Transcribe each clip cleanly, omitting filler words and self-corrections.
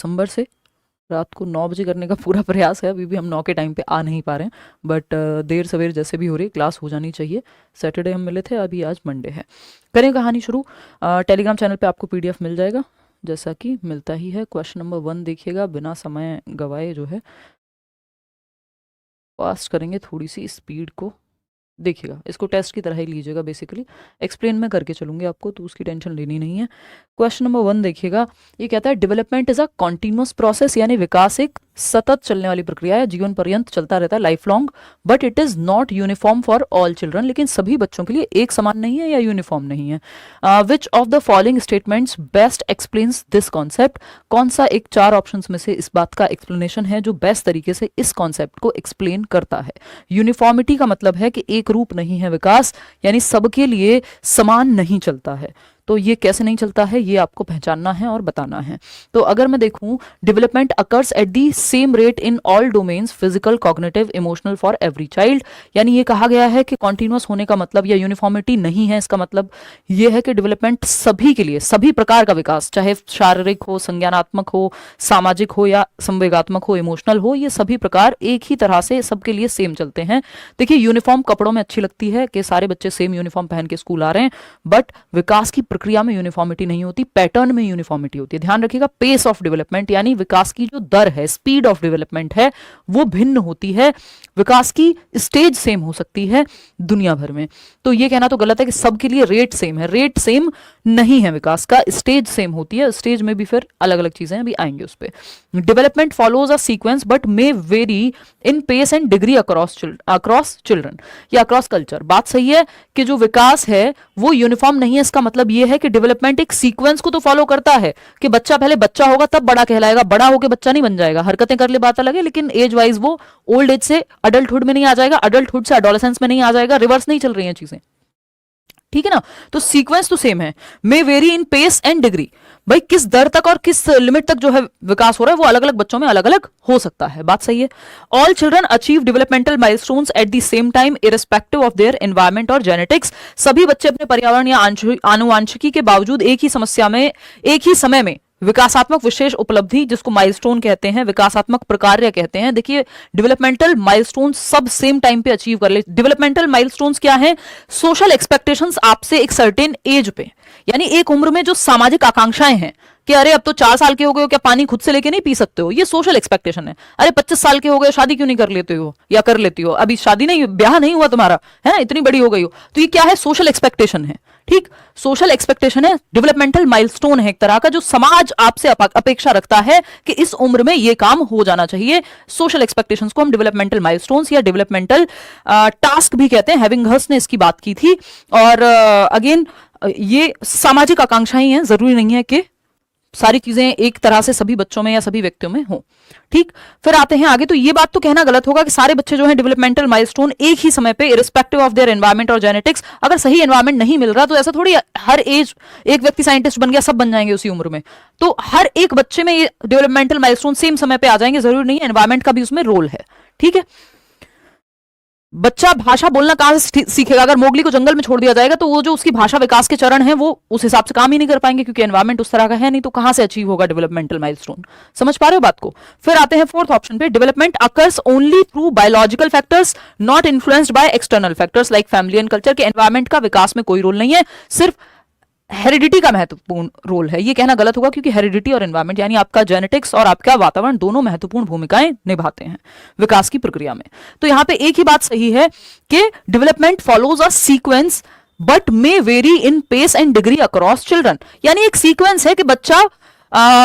दिसंबर से रात को 9 बजे करने का पूरा प्रयास है। अभी भी हम 9 के टाइम पे आ नहीं पा रहे हैं, बट देर सवेर जैसे भी हो रही है क्लास हो जानी चाहिए। सैटरडे हम मिले थे, अभी आज मंडे है। करें कहानी शुरू। टेलीग्राम चैनल पे आपको पीडीएफ मिल जाएगा, जैसा कि मिलता ही है। क्वेश्चन नंबर 1 देखिएगा, बिना समय गवाए जो है फास्ट करेंगे, थोड़ी सी स्पीड को देखिएगा। इसको टेस्ट की तरह ही लीजिएगा, बेसिकली एक्सप्लेन मैं करके चलूंगी आपको, तो उसकी टेंशन लेनी नहीं है। क्वेश्चन नंबर 1 देखिएगा, ये कहता है development is a continuous process, यानी विकास एक सतत चलने वाली प्रक्रिया है, जीवन पर्यंत चलता रहता है, life long. But it is not uniform for all children, लेकिन सभी बच्चों के लिए एक समान नहीं है या यूनिफॉर्म नहीं है। Which of the following statements best explains this concept, कौन सा एक 4 ऑप्शंस में से इस बात का एक्सप्लेनेशन है जो बेस्ट तरीके से इस कॉन्सेप्ट को एक्सप्लेन करता है। यूनिफॉर्मिटी का मतलब है कि एक रूप नहीं है विकास, यानी सबके लिए समान नहीं चलता है। तो ये कैसे नहीं चलता है, ये आपको पहचानना है और बताना है। तो अगर मैं देखूं, development occurs at the same rate in all domains, physical, cognitive, emotional, for every child. यानी ये कहा गया है कि कॉन्टिन्यूअस होने का मतलब या यूनिफॉर्मिटी नहीं है, इसका मतलब ये है कि डेवलपमेंट सभी के लिए, सभी प्रकार का विकास, चाहे शारीरिक हो, संज्ञानात्मक हो, सामाजिक हो या संवेगात्मक हो, इमोशनल हो, ये सभी प्रकार एक ही तरह से सबके लिए सेम चलते हैं। देखिए, यूनिफॉर्म कपड़ों में अच्छी लगती है कि सारे बच्चे सेम यूनिफॉर्म पहन के स्कूल आ रहे हैं, बट विकास की प्रक्रिया में यूनिफॉर्मिटी नहीं होती, पैटर्न में यूनिफॉर्मिटी होती है। ध्यान रखिएगा, पेस ऑफ डेवलपमेंट यानी विकास की जो दर है, स्पीड ऑफ डेवलपमेंट है, वो भिन्न होती है। विकास की स्टेज सेम हो सकती है दुनिया भर में, तो ये कहना तो गलत है कि सबके लिए रेट सेम है। रेट सेम नहीं है विकास का, स्टेज सेम होती है। स्टेज में भी फिर अलग अलग चीजें अभी आएंगे उस पर। Development follows a sequence but may vary in pace and degree across children या अक्रॉस कल्चर। बात सही है कि जो विकास है वो यूनिफॉर्म नहीं है, इसका मतलब ये है कि डेवलपमेंट एक सीक्वेंस को तो फॉलो करता है कि बच्चा पहले बच्चा होगा तब बड़ा कहलाएगा, बड़ा होकर बच्चा नहीं बन जाएगा। हरकतें कर ले बात अलग है, लेकिन एज वाइज वो ओल्ड एज से अडल्टहुड में नहीं आ जाएगा, अडल्टहुड से एडोलेसेंस में नहीं आ जाएगा, रिवर्स नहीं चल रही हैं चीजें, ठीक है ना। तो सीक्वेंस तो सेम है। May vary in pace and degree, भाई किस दर तक और किस लिमिट तक जो है विकास हो रहा है वो अलग अलग बच्चों में अलग अलग हो सकता है, बात सही है। All children achieve developmental milestones at the same time irrespective of their environment और जेनेटिक्स। सभी बच्चे अपने पर्यावरण या आनुवांशिकी के बावजूद एक ही समय में विकासात्मक विशेष उपलब्धि, जिसको माइलस्टोन कहते हैं, विकासात्मक प्रकार्य कहते हैं। देखिए, डेवलपमेंटल माइलस्टोन्स सब सेम टाइम पे अचीव कर ले। डेवलपमेंटल माइलस्टोन्स क्या है? सोशल एक्सपेक्टेशंस आपसे एक सर्टेन एज पे, यानी एक उम्र में जो सामाजिक आकांक्षाएं हैं कि अरे अब तो 4 साल के हो गए हो, क्या पानी खुद से लेके नहीं पी सकते हो, ये सोशल एक्सपेक्टेशन है। अरे 25 साल के हो गए, शादी क्यों नहीं कर लेते हो या कर लेती हो, अभी शादी नहीं, ब्याह नहीं हुआ तुम्हारा, है ना, इतनी बड़ी हो गई हो। तो ये क्या है? सोशल एक्सपेक्टेशन है, ठीक। सोशल एक्सपेक्टेशन है, डेवलपमेंटल माइलस्टोन है एक तरह का, जो समाज आपसे अपेक्षा रखता है कि इस उम्र में ये काम हो जाना चाहिए। सोशल एक्सपेक्टेशंस को हम डेवलपमेंटल माइलस्टोन्स या डेवलपमेंटल टास्क भी कहते हैं। हैविंगहर्स्ट ने इसकी बात की थी। और अगेन ये सामाजिक आकांक्षाएं हैं, जरूरी नहीं है कि सारी चीजें एक तरह से सभी बच्चों में या सभी व्यक्तियों में हो, ठीक। फिर आते हैं आगे। तो ये बात तो कहना गलत होगा कि सारे बच्चे जो हैं डेवलपमेंटल माइलस्टोन एक ही समय पे इररिस्पेक्टिव ऑफ देयर एनवायरमेंट और जेनेटिक्स। अगर सही एनवायरमेंट नहीं मिल रहा तो ऐसा थोड़ी हर एज एक व्यक्ति साइंटिस्ट बन गया सब बन जाएंगे उसी उम्र में। तो हर एक बच्चे में ये डेवलपमेंटल माइलस्टोन सेम समय पे आ जाएंगे, जरूरी नहीं है। एनवायरमेंट का भी उसमें रोल है, ठीक है। बच्चा भाषा बोलना कहां से सीखेगा? अगर मोगली को जंगल में छोड़ दिया जाएगा तो वो जो उसकी भाषा विकास के चरण हैं वो उस हिसाब से काम ही नहीं कर पाएंगे, क्योंकि एनवायरमेंट उस तरह का है नहीं। तो कहां से अचीव होगा डेवलपमेंटल माइलस्टोन? समझ पा रहे हो बात को? फिर आते हैं 4th ऑप्शन पे। Development occurs only through biological factors not influenced by external factors like family and culture. के एनवायरमेंट का विकास में कोई रोल नहीं है, सिर्फ हेरिडिटी का महत्वपूर्ण रोल है। ये कहना गलत होगा, क्योंकि हेरिडिटी और एनवायरमेंट यानी आपका जेनेटिक्स और आपका वातावरण दोनों महत्वपूर्ण भूमिकाएं निभाते हैं विकास की प्रक्रिया में। तो यहां पे एक ही बात सही है कि development follows a sequence but may vary in pace and degree across children. यानी एक सीक्वेंस है कि बच्चा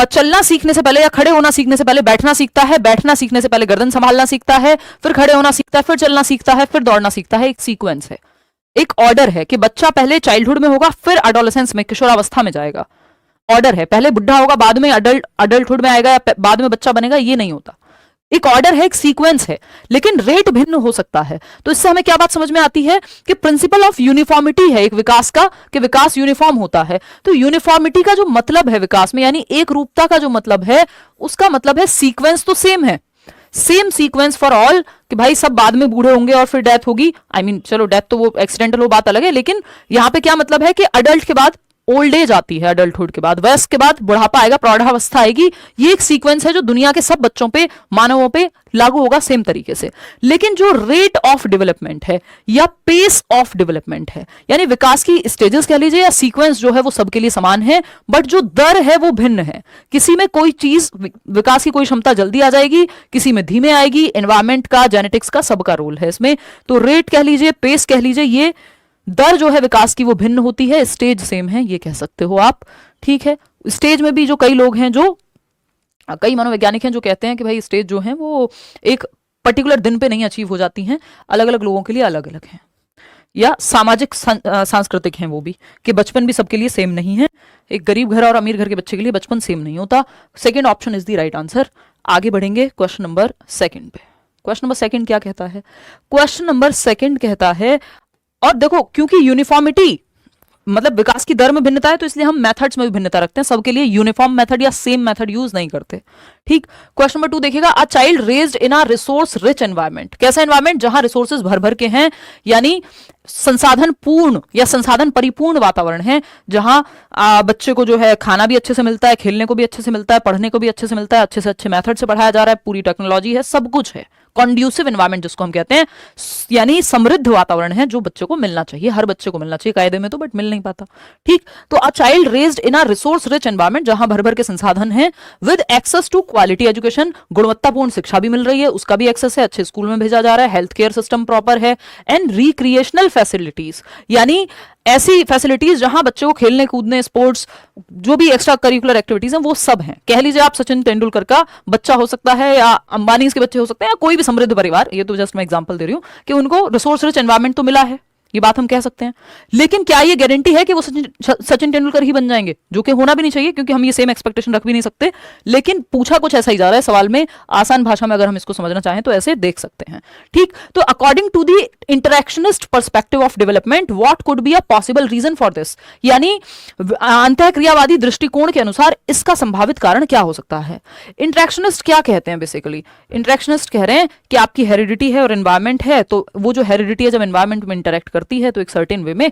चलना सीखने से पहले या खड़े होना सीखने से पहले बैठना सीखता है, बैठना सीखने से पहले गर्दन संभालना सीखता है, फिर खड़े होना सीखता है, फिर चलना सीखता है, फिर दौड़ना सीखता है। एक सीक्वेंस है, एक ऑर्डर है कि बच्चा पहले चाइल्डहुड में होगा, फिर एडोलेसेंस में, किशोरावस्था में जाएगा। ऑर्डर है, पहले बुढ़ा होगा, बाद में अडल्टहुड में आएगा, या बाद में बच्चा बनेगा, ये नहीं होता। एक ऑर्डर है, एक सीक्वेंस है, लेकिन रेट भिन्न हो सकता है। तो इससे हमें क्या बात समझ में आती है कि प्रिंसिपल ऑफ यूनिफॉर्मिटी है एक विकास का, कि विकास यूनिफॉर्म होता है। तो यूनिफॉर्मिटी का जो मतलब है विकास में, यानी एक रूपता का जो मतलब है, उसका मतलब है सीक्वेंस तो सेम है, सेम सीक्वेंस फॉर ऑल, कि भाई सब बाद में बूढ़े होंगे और फिर डेथ होगी। चलो डेथ तो वो एक्सीडेंटल वो बात अलग है, लेकिन यहां पे क्या मतलब है कि अडल्ट के बाद ओल्ड एज आती है अडल्टहुड के बाद, वयस्क के बाद बुढ़ापा आएगा, प्रौढ़ावस्था आएगी। ये एक सीक्वेंस है जो दुनिया के सब बच्चों पे, मानवों पे लागू होगा सेम तरीके से। लेकिन जो रेट ऑफ डेवलपमेंट है या पेस ऑफ डेवलपमेंट है, यानी विकास की स्टेजेस कह लीजिए या सीक्वेंस जो है वो सबके लिए समान है, बट जो दर है वो भिन्न है। किसी में कोई चीज, विकास की कोई क्षमता जल्दी आ जाएगी, किसी में धीमे आएगी। एनवायरमेंट का, जेनेटिक्स का, सबका रोल है इसमें। तो रेट कह लीजिए, पेस कह लीजिए, ये दर जो है विकास की वो भिन्न होती है, स्टेज सेम है, ये कह सकते हो आप। ठीक है, स्टेज में भी जो कई लोग हैं, जो कई मनोवैज्ञानिक हैं जो कहते हैं कि भाई स्टेज जो है वो एक पर्टिकुलर दिन पे नहीं अचीव हो जाती हैं, अलग अलग लोगों के लिए अलग अलग हैं, या सामाजिक सांस्कृतिक हैं वो भी, कि बचपन भी सबके लिए सेम नहीं है। एक गरीब घर और अमीर घर के बच्चे के लिए बचपन सेम नहीं होता। Second option is the right answer. आगे बढ़ेंगे क्वेश्चन नंबर सेकंड पे। क्वेश्चन नंबर सेकंड क्या कहता है? क्वेश्चन नंबर सेकंड कहता है, और देखो क्योंकि यूनिफॉर्मिटी मतलब विकास की दर में भिन्नता है, तो इसलिए हम मेथड्स में भी भिन्नता रखते हैं, सबके लिए यूनिफॉर्म मेथड या सेम मेथड यूज नहीं करते। ठीक, क्वेश्चन नंबर 2 देखिएगा, अ child raised in a resource rich environment. कैसा एनवायरनमेंट? जहां रिसोर्सेज भर भर के हैं, यानी संसाधन पूर्ण या संसाधन परिपूर्ण वातावरण है, जहां बच्चे को जो है खाना भी अच्छे से मिलता है, खेलने को भी अच्छे से मिलता है, पढ़ने को भी अच्छे से मिलता है, अच्छे से अच्छे मेथड से पढ़ाया जा रहा है, पूरी टेक्नोलॉजी है, सब कुछ है। कॉन्ड्यूसिव एनवायरनमेंट जिसको हम कहते हैं, यानी समृद्ध वातावरण है जो बच्चे को मिलना चाहिए, हर बच्चे को मिलना चाहिए कायदे में तो, बट मिल नहीं पाता। ठीक, तो a child raised in a resource rich environment, जहां भर भर के संसाधन हैं, with access to quality education, गुणवत्तापूर्ण शिक्षा भी मिल रही है, उसका भी एक्सेस है, अच्छे स्कूल में भेजा जा रहा है, हेल्थ केयर सिस्टम प्रॉपर है, एंड रिक्रिएशनल फैसिलिटीज, यानी ऐसी फैसिलिटीज जहां बच्चे को खेलने कूदने, स्पोर्ट्स, जो भी एक्स्ट्रा करिकुलर एक्टिविटीज हैं वो सब हैं। कह लीजिए आप सचिन तेंदुलकर का बच्चा हो सकता है, या अंबानी के बच्चे हो सकते हैं, या कोई भी समृद्ध परिवार, ये तो जस्ट मैं एग्जांपल दे रही हूं, कि उनको रिसोर्स रिच एनवायरनमेंट तो मिला है, ये बात हम कह सकते हैं। लेकिन क्या ये गारंटी है कि वो सचिन तेंदुलकर ही बन जाएंगे? जो कि होना भी नहीं चाहिए, क्योंकि हम ये सेम एक्सपेक्टेशन रख भी नहीं सकते। लेकिन पूछा कुछ ऐसा ही जा रहा है सवाल में, आसान भाषा में अगर हम इसको समझना चाहें तो ऐसे देख सकते हैं। ठीक, तो according to the interactionist perspective of development, what could be a possible reason for this, यानी अंतःक्रियावादी दृष्टिकोण के अनुसार इसका संभावित कारण क्या हो सकता है? इंटरेक्शनिस्ट क्या कहते हैं? बेसिकली इंटरेक्शनिस्ट कह रहे हैं कि आपकी हेरिडिटी है और एनवायरमेंट है, तो वो जो हेरिडिटी है जब एनवायरमेंट में इंटरेक्ट करती है तो एक सर्टेन वे में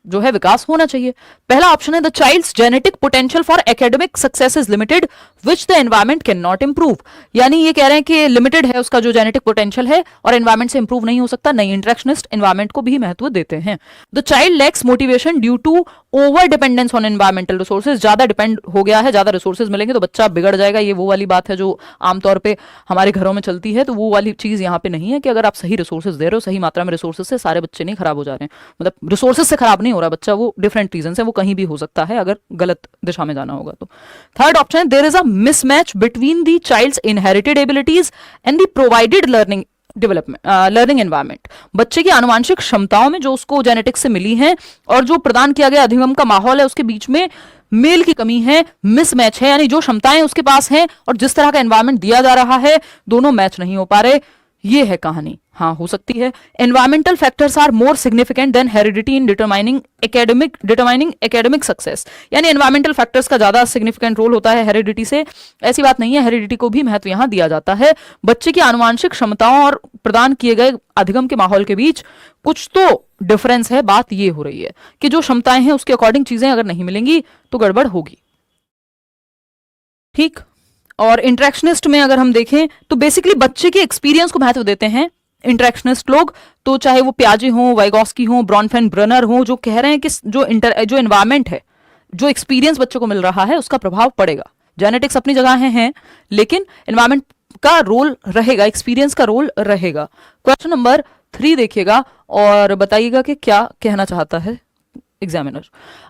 जो है विकास होना चाहिए। पहला ऑप्शन है, the child's genetic potential for academic success is limited which the environment can not improve, यानी ये कह रहे हैं कि लिमिटेड है उसका जो जेनेटिक पोटेंशियल है और एनवायरमेंट से इंप्रूव नहीं हो सकता। नहीं, इंटरेक्शनिस्ट एनवायरमेंट को भी महत्व देते हैं। The child lacks motivation due to over dependence on environmental resources, ज्यादा डिपेंड हो गया है, ज्यादा रिसोर्सेज मिलेंगे तो बच्चा बिगड़ जाएगा। ये वो वाली बात है जो आमतौर पर हमारे घरों में चलती है, तो वो वाली चीज यहाँ पे नहीं है कि अगर आप सही रिसोर्सेज दे रहे हो, सही मात्रा में रिसोर्सेज से सारे बच्चे नहीं खराब हो जा रहे हैं, मतलब रिसोर्सेज से खराब नहीं हो रहा बच्चा, वो डिफरेंट रीजन है, वो कहीं भी हो सकता है अगर गलत दिशा में जाना होगा तो। Third option, there is a mismatch between the child's inherited abilities and the provided learning learning environment, बच्चे की आनुवंशिक क्षमताओं में जो उसको जेनेटिक्स से मिली हैं और जो प्रदान किया गया अधिगम का माहौल है उसके बीच में मेल की कमी है, मिसमैच है, यानी जो क्षमताएं उसके पास हैं और जिस तरह का एनवायरनमेंट दिया जा रहा है दोनों मैच नहीं हो पा रहे। ये है कहानी। हाँ, हो सकती है। Environmental factors are more significant than heredity in determining academic success, यानी एनवायरमेंटल फैक्टर्स का ज्यादा सिग्निफिकेंट रोल होता है हेरिडिटी से। ऐसी बात नहीं है, हेरिडिटी को भी महत्व यहां दिया जाता है। बच्चे की आनुवंशिक क्षमताओं और प्रदान किए गए अधिगम के माहौल के बीच कुछ तो डिफरेंस है। बात ये हो रही है कि जो क्षमताएं हैं उसके अकॉर्डिंग चीजें अगर नहीं मिलेंगी तो गड़बड़ होगी। ठीक, और इंटरेक्शनिस्ट में अगर हम देखें तो बेसिकली बच्चे के एक्सपीरियंस को महत्व देते हैं इंटरेक्शनिस्ट लोग, तो चाहे वो पियाजे हों, वाइगॉस्की हों, ब्रॉनफेन ब्रनर हों, जो कह रहे हैं कि जो एनवायरमेंट है, जो एक्सपीरियंस बच्चे को मिल रहा है उसका प्रभाव पड़ेगा। जेनेटिक्स अपनी जगह हैं लेकिन एनवायरमेंट का रोल रहेगा, एक्सपीरियंस का रोल रहेगा। क्वेश्चन नंबर 3 देखिएगा और बताइएगा कि क्या कहना चाहता है एग्जामिनर।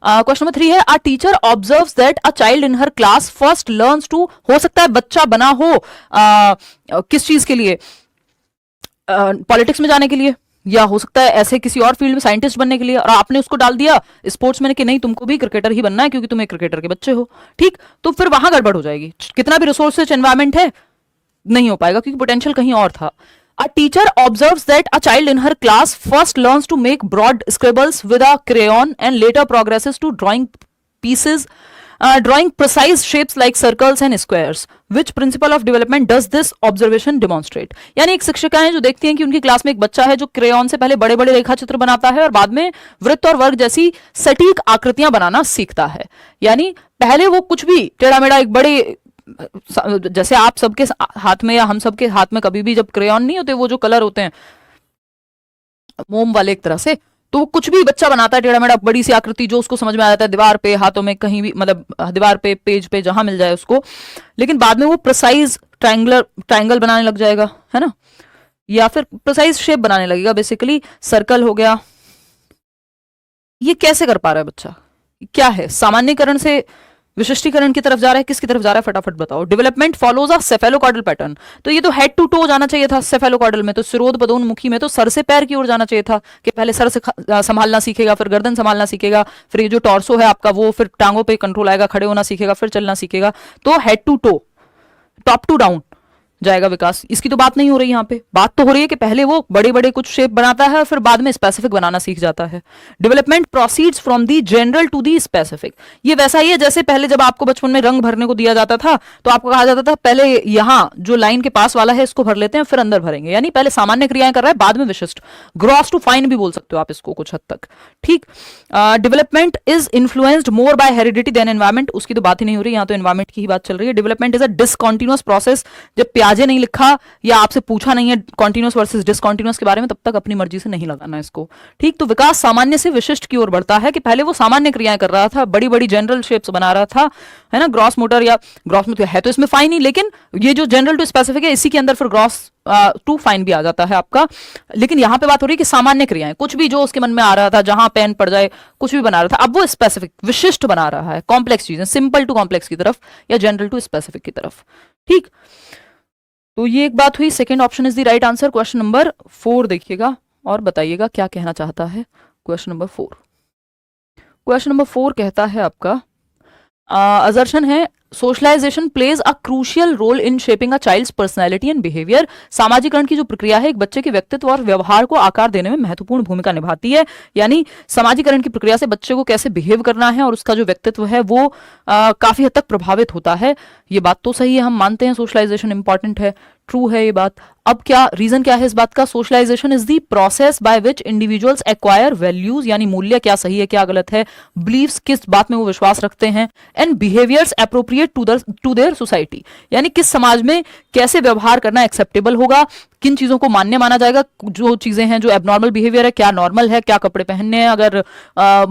क्वेश्चन नंबर 3 है, a teacher observes that a child in her class first learns to, हो सकता है बच्चा बना हो किस चीज के लिए, पॉलिटिक्स में जाने के लिए, या हो सकता है ऐसे किसी और फील्ड में साइंटिस्ट बनने के लिए, और आपने उसको डाल दिया स्पोर्ट्स में कि नहीं तुमको भी क्रिकेटर ही बनना है क्योंकि तुम एक क्रिकेटर के बच्चे हो। ठीक, तो फिर वहां गड़बड़ हो जाएगी। कितना भी रिसोर्सेज एनवायरमेंट है नहीं हो पाएगा क्योंकि पोटेंशियल कहीं और था। A teacher observes that a child in her class first learns to make broad scribbles with a crayon and later progresses to drawing pieces drawing precise shapes like circles and squares, which principle of development does this observation demonstrate. यानी एक शिक्षिका है जो देखती हैं कि उनकी class में एक बच्चा है जो क्रेयॉन से पहले बड़े बड़े रेखा चित्र बनाता है और बाद में वृत्त और वर्ग जैसी सटीक आकृतियां बनाना सीखता है। यानी पहले वो कुछ भी टेढ़ा मेढ़ा एक बड़े, जैसे आप सबके हाथ में या हम सबके हाथ में कभी भी जब क्रेयॉन नहीं होते, वो जो कलर होते हैं मोम वाले एक तरह से, तो वो कुछ भी बच्चा बनाता है टेढ़ा मेढ़ा बड़ी सी आकृति जो उसको समझ में आ जाता है, दीवार पे, हाथों में, कहीं भी, मतलब दीवार पे, पेज पे, जहां मिल जाए उसको। लेकिन बाद में वो प्रिसाइज ट्रायंगल बनाने लग जाएगा, है ना, या फिर प्रिसाइज शेप बनाने लगेगा, बेसिकली सर्कल हो गया। ये कैसे कर पा रहा है बच्चा? क्या है? सामान्यकरण से विशिष्टीकरण की तरफ जा रहा है, किसकी तरफ जा रहा है? फटाफट बताओ। डेवलपमेंट फॉलोज अ सेफेलोकॉर्डल पैटर्न, तो ये तो हेड टू टो जाना चाहिए था सेफेलोकॉर्डल में, तो सिरोध पदोन्मुखी में तो सर से पैर की ओर जाना चाहिए था, कि पहले सर से संभालना सीखेगा, फिर गर्दन संभालना सीखेगा, फिर ये जो टॉर्सो है आपका वो फिर टांगों पे कंट्रोल आएगा, खड़े होना सीखेगा, फिर चलना सीखेगा। तो head to toe, top to down जाएगा विकास। इसकी तो बात नहीं हो रही यहाँ पे, बात तो हो रही है कि पहले वो बड़े बड़े कुछ शेप बनाता है और फिर बाद में स्पेसिफिक बनाना सीख जाता है। Development proceeds from the general to the specific. ये वैसा ही है जैसे पहले जब आपको बचपन में रंग भरने को दिया जाता था तो आपको कहा जाता था पहले यहाँ जो लाइन के पास वाला है इसको भर लेते हैं फिर अंदर भरेंगे, यानी पहले सामान्य क्रियाएं कर रहा है बाद में विशिष्ट। ग्रॉस टू फाइन भी बोल सकते हो आप इसको कुछ हद तक, ठीक। Development is influenced more by heredity than environment, उसकी तो बात ही नहीं हो रही, यहाँ तो एनवायरमेंट की ही बात चल रही है। Development is a discontinuous process, जब प्याजे नहीं लिखा या आपसे पूछा नहीं है कॉन्टिन्यूअस वर्सेस डिसकॉन्टिन्यूअस के बारे में, तब तक अपनी मर्जी से नहीं लगाना इसको, ठीक। तो विकास सामान्य से विशिष्ट की ओर बढ़ता है कि पहले वो सामान्य क्रियाएं कर रहा था, बड़ी बड़ी जनरल शेप्स बना रहा था, है ना, ग्रॉस मोटर या ग्रॉस मोटर है तो इसमें फाइन ही, लेकिन ये जो जनरल टू स्पेसिफिक है इसी के अंदर फिर ग्रॉस टू फाइन भी आ जाता है आपका। लेकिन यहां पे बात हो रही है कि सामान्य क्रियाएं, कुछ भी जो उसके मन में आ रहा था, जहां पेन पड़ जाए, कुछ भी बना रहा था, अब वो स्पेसिफिक विशिष्ट बना रहा है, कॉम्प्लेक्स चीजें, सिंपल टू कॉम्प्लेक्स की तरफ या जनरल टू स्पेसिफिक की तरफ, ठीक। तो ये एक बात हुई, second option is the right answer. Question number 4 देखिएगा और बताइएगा क्या कहना चाहता है क्वेश्चन नंबर 4। क्वेश्चन नंबर 4 कहता है आपका असर्शन है socialization plays a crucial role in shaping a child's personality and behaviour. सामाजिकरण की जो प्रक्रिया है एक बच्चे के व्यक्तित्व और व्यवहार को आकार देने में महत्वपूर्ण भूमिका निभाती है। यानी सामाजिकरण की प्रक्रिया से बच्चे को कैसे बिहेव करना है और उसका जो व्यक्तित्व है वो काफी हद तक प्रभावित होता है। ये बात तो सही है, हम मानते हैं सोशलाइजेशन इंपॉर्टेंट है, ट्रू है ये बात। अब क्या रीजन क्या है इस बात का? Socialisation is the process by which individuals acquire values, यानी मूल्य क्या सही है क्या गलत है, बिलीव्स किस बात में वो विश्वास रखते हैं, and behaviours appropriate to their society, यानी किस समाज में कैसे व्यवहार करना एक्सेप्टेबल होगा, किन चीजों को मान्य माना जाएगा, जो चीजें हैं जो एबनॉर्मल बिहेवियर है क्या नॉर्मल है, क्या कपड़े पहनने हैं, अगर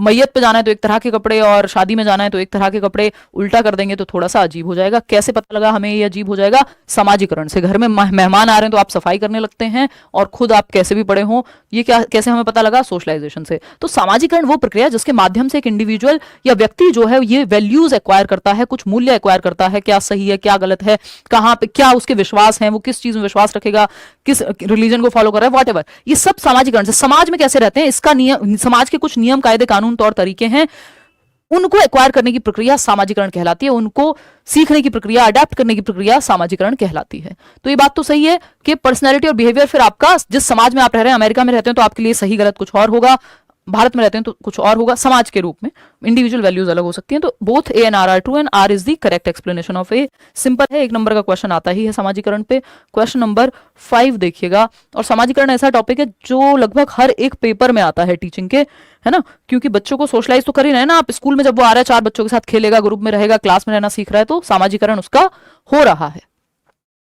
मैयत पे जाना है तो एक तरह के कपड़े और शादी में जाना है तो एक तरह के कपड़े, उल्टा कर देंगे तो थोड़ा सा अजीब हो जाएगा। कैसे पता लगा हमें ये अजीब हो जाएगा? सामाजिकरण से। घर में मेहमान आ रहे हैं तो आप सफाई करने लगते हैं और खुद आप कैसे भी पड़े हों, ये क्या कैसे हमें पता लगा? सोशलाइजेशन से। तो सामाजिकरण वो प्रक्रिया जिसके माध्यम से एक इंडिविजुअल या व्यक्ति जो है ये वैल्यूज एक्वायर करता है, कुछ मूल्य एक्वायर करता है, क्या सही है क्या गलत है, कहाँ पे क्या उसके विश्वास हैं, वो किस चीज में विश्वास रखेगा, किस रिलीजन को फॉलो कर रहा है, व्हाटएवर, ये सब सामाजिकरण से। समाज में कैसे रहते हैं इसका नियम, समाज के कुछ नियम कायदे कानून तौर तरीके हैं, उनको एक्वायर करने की प्रक्रिया सामाजिकरण कहलाती है, उनको सीखने की प्रक्रिया, अडेप्ट करने की प्रक्रिया सामाजिकरण कहलाती है। तो ये बात तो सही है कि पर्सनैलिटी और बिहेवियर फिर आपका जिस समाज में आप रह रहे हैं, अमेरिका में रहते हैं तो आपके लिए सही गलत कुछ और होगा, भारत में रहते हैं तो कुछ और होगा, समाज के रूप में इंडिविजुअल वैल्यूज अलग हो सकती हैं। तो both A and R are true and R is the correct explanation of A. Simple है, एक नंबर का क्वेश्चन आता ही है सामाजिकरण पे। क्वेश्चन नंबर 5 देखिएगा, और सामाजिकरण ऐसा टॉपिक है जो लगभग हर एक पेपर में आता है टीचिंग के, है ना, क्योंकि बच्चों को सोशलाइज तो कर ही रहे हैं ना आप, स्कूल में जब वो आ रहा है 4 बच्चों के साथ खेलेगा, ग्रुप में रहेगा, क्लास में रहना सीख रहा है, तो सामाजिकरण उसका हो रहा है।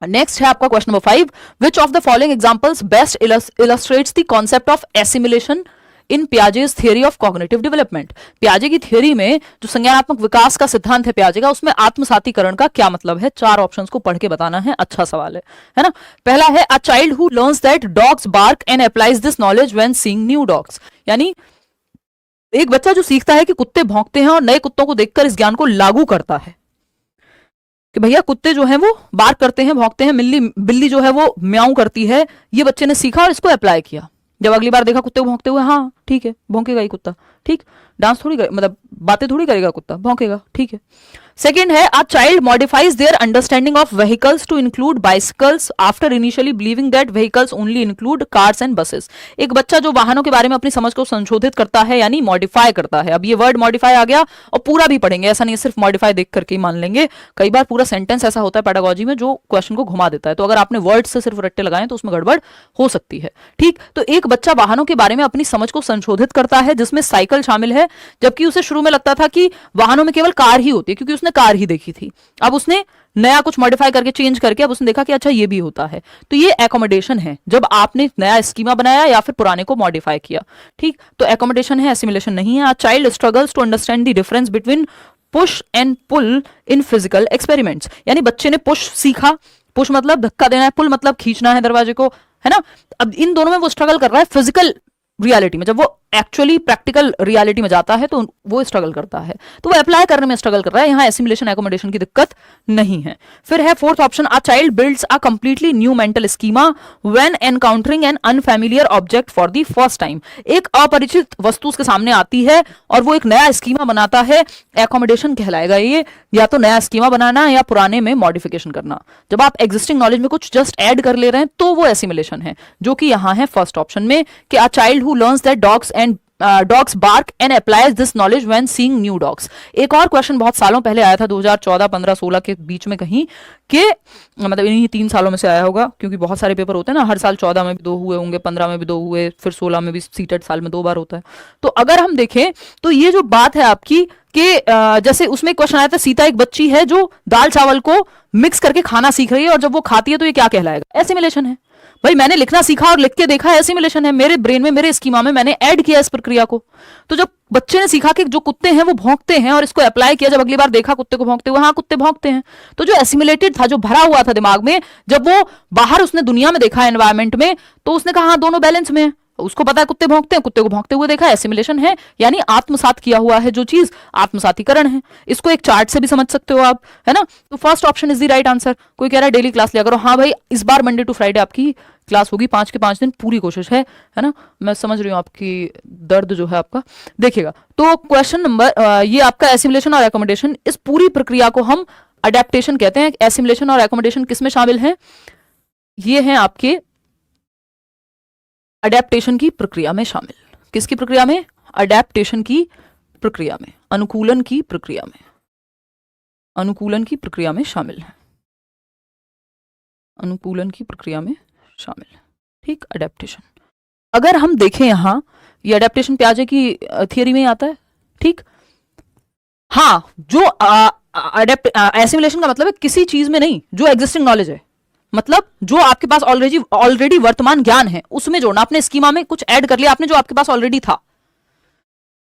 नेक्स्ट है आपका question number 5, which of the following examples best illustrates the concept of assimilation in Piaget's theory of cognitive development. पियाजे की थियरी में जो संज्ञानात्मक विकास का सिद्धांत है पियाजे का, उसमें आत्मसातीकरण का क्या मतलब है? 4 ऑप्शंस को पढ़ के बताना है, अच्छा सवाल है ना। पहला है a child who learns that dogs bark and applies this knowledge when seeing new dogs, यानी एक बच्चा जो सीखता है कि कुत्ते भौंकते हैं और नए कुत्तों को देखकर इस ज्ञान को लागू करता है कि भैया कुत्ते जो हैं वो बार्क करते हैं, भौंकते हैं, बिल्ली जो है वो म्याऊं करती है, ये बच्चे ने सीखा और इसको अप्लाई किया। जब अगली बार देखा कुत्ते को भौंकते हुए, हाँ ठीक है भौंकेगा ही कुत्ता, ठीक। डांस थोड़ी मतलब बातें थोड़ी करेगा कुत्ता, भौंकेगा, ठीक है। सेकेंड है a child modifies their understanding of vehicles to include bicycles after initially believing that vehicles only include cars and buses. एक बच्चा जो वाहनों के बारे में अपनी समझ को संशोधित करता है यानी मॉडिफाई करता है। अब ये वर्ड मॉडिफाई आ गया और पूरा भी पढ़ेंगे, ऐसा नहीं सिर्फ मॉडिफाई देख करके ही मान लेंगे। कई बार पूरा सेंटेंस ऐसा होता है पेडागोजी में जो क्वेश्चन को घुमा देता है, तो अगर आपने वर्ड से सिर्फ रट्टे लगाए तो उसमें गड़बड़ हो सकती है, ठीक। तो एक बच्चा वाहनों के बारे में अपनी समझ को संशोधित करता है जिसमें साइकिल शामिल है, जबकि उसे शुरू में लगता था कि वाहनों में केवल कार ही होती है क्योंकि उसने कार ही देखी थी। अब उसने नया कुछ मॉडिफाई करके चेंज करके अब उसने देखा कि अच्छा ये भी होता है। तो ये एकोमोडेशन है, जब आपने नया स्कीमा बनाया या फिर पुराने को मॉडिफाई किया, ठीक। तो एकोमोडेशन है, एसिमिलेशन नहीं है। A child struggles to understand the difference between push and pull in physical experiments, यानी बच्चे ने पुश सीखा, पुश मतलब धक्का देना है, पुल मतलब खींचना है दरवाजे को, है ना। अब इन दोनों में वो स्ट्रगल कर रहा है फिजिकल रियलिटी में, जब वो एक्चुअली प्रैक्टिकल रियलिटी में जाता है तो वो स्ट्रगल करता है, तो वो अप्लाई करने में स्ट्रगल कर रहा है। यहाँ एसिमिलेशन एकोमोडेशन की दिक्कत नहीं है। फिर है fourth option, a child builds a completely new mental schema when encountering an unfamiliar object for the first time. एक अपरिचित वस्तु उसके सामने आती है और वो एक नया स्कीमा बनाता है, एकोमोडेशन कहलाएगा ये। या तो नया स्कीमा बनाना या पुराने में मॉडिफिकेशन करना। जब आप एग्जिस्टिंग नॉलेज में कुछ जस्ट ऐड कर ले रहे हैं तो वो एसिमिलेशन है, जो कि यहाँ है फर्स्ट ऑप्शन में कि a child who learns that dogs bark and applies this knowledge when seeing new dogs. एक और क्वेश्चन बहुत सालों पहले आया था, 2014, 15, 16 के बीच में कहीं के, मतलब इन्हीं 3 सालों में से आया होगा क्योंकि बहुत सारे पेपर होते हैं ना, हर साल 14 में भी 2 हुए होंगे, 15 में भी 2 हुए, फिर 16 में भी, सीटेट साल में 2 बार होता है। तो अगर हम देखें तो ये जो बात है आपकी कि जैसे उसमें क्वेश्चन आया था, सीता एक बच्ची है जो दाल चावल को मिक्स करके खाना सीख रही है और जब वो खाती है तो ये क्या कहलाएगा? एसिमिलेशन है। भाई मैंने लिखना सीखा और लिख के देखा, एसिमिलेशन है। मेरे ब्रेन में, मेरे स्कीमा में मैंने ऐड किया इस प्रक्रिया को। तो जब बच्चे ने सीखा कि जो कुत्ते हैं वो भौंकते हैं और इसको अप्लाई किया, जब अगली बार देखा कुत्ते को भौंकते हुए, हाँ कुत्ते भौंकते हैं, तो जो एसिमिलेटेड था, जो भरा हुआ था दिमाग में, जब वो बाहर उसने दुनिया में देखा एनवायरमेंट में, तो उसने कहा हाँ दोनों बैलेंस में है। उसको पता है कुत्ते भौंकते हैं, कुत्ते को भौंकते हुए देखा, एसिमिलेशन है, यानी आत्मसात किया हुआ है जो चीज, आत्मसातीकरण है। इसको एक चार्ट से भी समझ सकते हो आप, है ना। तो first option is the right answer. कोई कह रहा है डेली क्लास लिया करो, हाँ भाई इस बार मंडे टू फ्राइडे आपकी क्लास होगी, 5 के 5 दिन, पूरी कोशिश है ना। मैं समझ रही हूँ आपकी दर्द जो है आपका, देखिएगा। तो क्वेश्चन नंबर, ये आपका एसिमिलेशन और एकोमोडेशन, इस पूरी प्रक्रिया को हम अडेप्टेशन कहते हैं। एसिमिलेशन और एकोमोडेशन किस में शामिल है? ये है आपके अडेप्टेशन की प्रक्रिया में शामिल। किसकी प्रक्रिया में? अडेप्टेशन की प्रक्रिया में, अनुकूलन की प्रक्रिया में, अनुकूलन की प्रक्रिया में शामिल है, अनुकूलन की प्रक्रिया में शामिल है, ठीक। अडेप्टेशन अगर हम देखें यहाँ, ये अडेप्टेशन प्याजे की थियरी में आता है, ठीक। हाँ, जो एसिमिलेशन का मतलब है किसी चीज में नहीं, जो एग्जिस्टिंग नॉलेज है, मतलब जो आपके पास ऑलरेडी वर्तमान ज्ञान है उसमें जोड़ना। आपने स्कीमा में कुछ ऐड कर लिया आपने जो आपके पास ऑलरेडी था।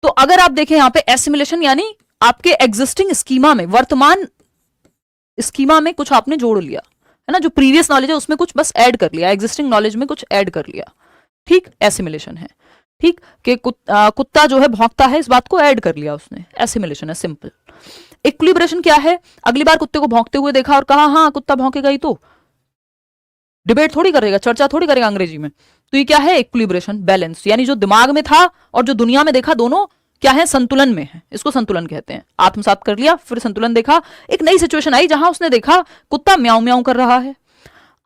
तो अगर आप देखें यहाँ पे एसिमिलेशन यानी आपके एग्जिस्टिंग स्कीमा में, वर्तमान स्कीमा में कुछ आपने जोड़ लिया, है ना। जो प्रीवियस नॉलेज है उसमें कुछ बस ऐड कर लिया, एग्जिस्टिंग नॉलेज में कुछ ऐड कर लिया, ठीक। एसिमिलेशन है, ठीक। कि कुत्ता जो है भौंकता है, इस बात को ऐड कर लिया उसने, एसिमिलेशन है, सिंपल। इक्विलिब्रेशन क्या है? अगली बार कुत्ते को भौंकते हुए देखा और कहा हाँ कुत्ता भौंकेगा ही, तो डिबेट थोड़ी करेगा, चर्चा थोड़ी करेगा अंग्रेजी में। तो ये क्या है? इक्विलिब्रेशन, बैलेंस, यानी जो दिमाग में था और जो दुनिया में देखा दोनों क्या है? संतुलन में है। इसको संतुलन कहते हैं। आत्मसात कर लिया, फिर संतुलन देखा, एक नई सिचुएशन आई जहां उसने देखा कुत्ता म्याऊं म्याऊं कर रहा है।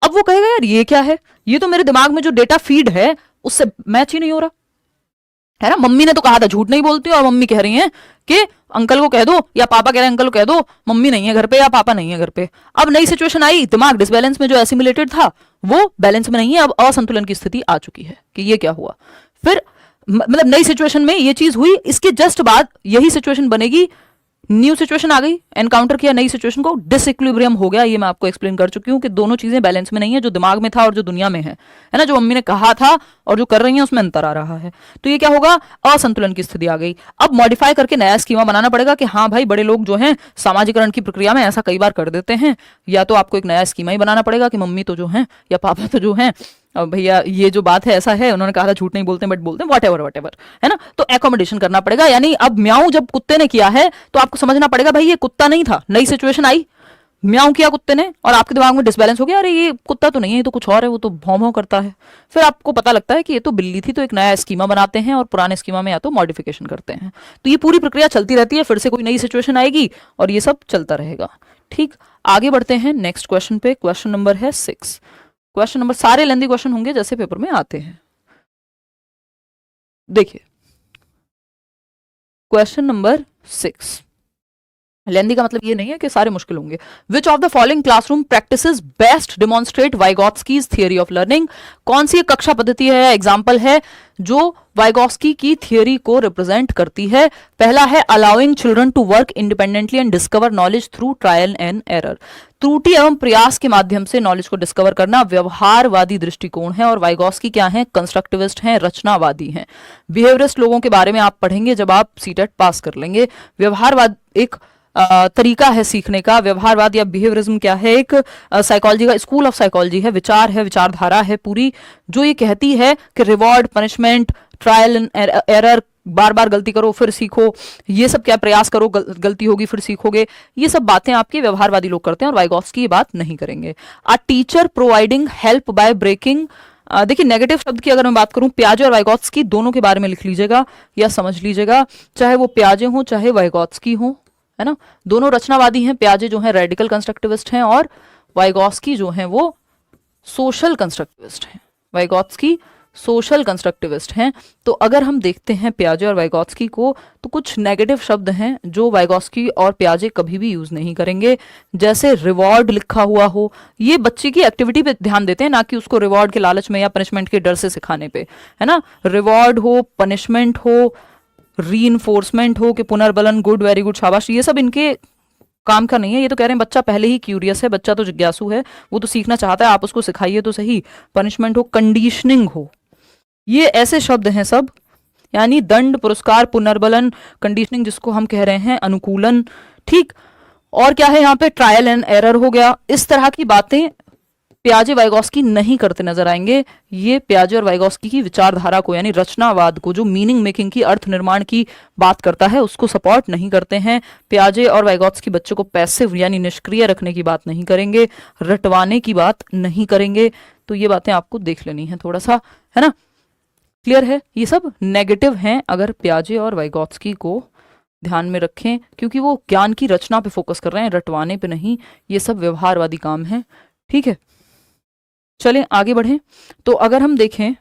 अब वो कहेगा यार ये क्या है, ये तो मेरे दिमाग में जो डेटा फीड है उससे मैच ही नहीं हो रहा, है ना। मम्मी ने तो कहा था झूठ नहीं बोलती, और मम्मी कह रही हैं कि अंकल को कह दो, या पापा कह रहे हैं अंकल को कह दो मम्मी नहीं है घर पे या पापा नहीं है घर पे। अब नई सिचुएशन आई, दिमाग डिसबैलेंस में, जो एसिमिलेटेड था वो बैलेंस में नहीं है, अब असंतुलन की स्थिति आ चुकी है कि ये क्या हुआ। फिर मतलब नई सिचुएशन में ये चीज हुई, इसके जस्ट बाद यही सिचुएशन बनेगी, न्यू सिचुएशन आ गई, एनकाउंटर किया नई सिचुएशन को, डिसइक्विलिब्रियम हो गया। ये मैं आपको एक्सप्लेन कर चुकी हूँ कि दोनों चीजें बैलेंस में नहीं है, जो दिमाग में था और जो दुनिया में है ना, जो मम्मी ने कहा था और जो कर रही है उसमें अंतर आ रहा है। तो ये क्या होगा? असंतुलन की स्थिति आ गई। अब मॉडिफाई करके नया स्कीमा बनाना पड़ेगा कि हाँ भाई बड़े लोग जो हैं सामाजिकरण की प्रक्रिया में ऐसा कई बार कर देते हैं, या तो आपको एक नया स्कीमा ही बनाना पड़ेगा कि मम्मी तो जो है या पापा तो जो है, अब भैया ये जो बात है ऐसा है, उन्होंने कहा था झूठ नहीं बोलते बट बोलते हैं, वट एवर, है ना। तो एकोमोडेशन करना पड़ेगा, यानी अब म्याऊं जब कुत्ते ने किया है तो आपको समझना पड़ेगा भाई ये कुत्ता नहीं था, नई सिचुएशन आई, म्याऊं किया कुत्ते ने और आपके दिमाग में डिसबैलेंस हो गया, अरे ये कुत्ता तो नहीं है, ये तो कुछ और है, वो तो भौं भौं करता है। फिर आपको पता लगता है कि ये तो बिल्ली थी, तो एक नया स्कीमा बनाते हैं और पुराने स्कीमा में या तो मॉडिफिकेशन करते हैं। तो ये पूरी प्रक्रिया चलती रहती है, फिर से कोई नई सिचुएशन आएगी और ये सब चलता रहेगा। ठीक, आगे बढ़ते हैं नेक्स्ट क्वेश्चन पे। क्वेश्चन नंबर है 6। क्वेश्चन नंबर, सारे लेंदी क्वेश्चन होंगे जैसे पेपर में आते हैं। देखिए क्वेश्चन नंबर 6, लेंदी का मतलब ये नहीं है कि सारे मुश्किल होंगे। Which of the following classroom practices best demonstrate Vygotsky's theory of learning? कौन सी एक कक्षा पद्धति है, एग्जाम्पल है जो वाइगॉत्स्की की थियरी को रिप्रेजेंट करती है? पहला है allowing children to work independently and discover knowledge through trial and error. त्रुटि एवं प्रयास के माध्यम से नॉलेज को डिस्कवर करना व्यवहारवादी दृष्टिकोण है, और वाइगॉत्स्की क्या है? कंस्ट्रक्टिविस्ट हैं, रचनावादी हैं। बिहेवियरिस्ट लोगों के बारे में आप पढ़ेंगे जब आप सीटेट पास कर लेंगे। व्यवहारवाद एक तरीका है सीखने का। व्यवहारवाद या बिहेवियरिज्म क्या है? एक साइकोलॉजी का स्कूल ऑफ साइकोलॉजी है, विचार है, विचारधारा है पूरी, जो ये कहती है कि reward, punishment, trial and error, बार बार गलती करो फिर सीखो, ये सब क्या, प्रयास करो गलती होगी फिर सीखोगे, ये सब बातें आपके व्यवहारवादी लोग करते हैं और वाइगॉत्स्की ये बात नहीं करेंगे। A teacher providing help by breaking, देखिए नेगेटिव शब्द की अगर मैं बात करूं, प्याजे और वाइगॉत्स्की दोनों के बारे में लिख लीजिएगा या समझ लीजिएगा, चाहे वो प्याजे हो चाहे वाइगॉत्स्की हो, है ना, दोनों रचनावादी हैं। प्याजे जो हैं रेडिकल कंस्ट्रक्टिविस्ट हैं और वाइगॉत्स्की जो हैं वो सोशल कंस्ट्रक्टिविस्ट हैं। वाइगॉत्स्की सोशल कंस्ट्रक्टिविस्ट हैं। तो अगर हम देखते हैं प्याजे और वाइगॉत्स्की को, तो कुछ नेगेटिव शब्द हैं जो वाइगॉत्स्की और प्याजे कभी भी यूज नहीं करेंगे, जैसे रिवॉर्ड लिखा हुआ हो। ये बच्चे की एक्टिविटी पे ध्यान देते हैं, ना कि उसको रिवॉर्ड के लालच में या पनिशमेंट के डर से सिखाने पे, है ना। रिवॉर्ड हो, पनिशमेंट हो, रीइंफोर्समेंट हो कि पुनर्बलन, गुड, वेरी गुड, शाबाश, ये सब इनके काम का नहीं है। ये तो कह रहे हैं बच्चा पहले ही क्यूरियस है, बच्चा तो जिज्ञासु है, वो तो सीखना चाहता है, आप उसको सिखाइए तो सही। पनिशमेंट हो, कंडीशनिंग हो, ये ऐसे शब्द हैं सब, यानी दंड, पुरस्कार, पुनर्बलन, कंडीशनिंग जिसको हम कह रहे हैं अनुकूलन। ठीक, और क्या है यहाँ पे? ट्रायल एंड एरर हो गया। इस तरह की बातें प्याजे वाइगॉत्स्की नहीं करते नजर आएंगे। ये प्याजे और वाइगॉत्स्की की विचारधारा को, यानी रचनावाद को, जो मीनिंग मेकिंग की, अर्थ निर्माण की बात करता है, उसको सपोर्ट नहीं करते हैं। प्याजे और वाइगॉत्स्की बच्चों को पैसिव यानी निष्क्रिय रखने की बात नहीं करेंगे, रटवाने की बात नहीं करेंगे। तो ये बातें आपको देख लेनी है थोड़ा सा, है ना, क्लियर है। ये सब नेगेटिव हैं अगर प्याजे और वाइगॉत्स्की को ध्यान में रखें, क्योंकि वो ज्ञान की रचना पे फोकस कर रहे हैं, रटवाने पे नहीं। ये सब व्यवहारवादी काम है। ठीक है, चलें आगे बढ़ें। तो अगर हम देखें,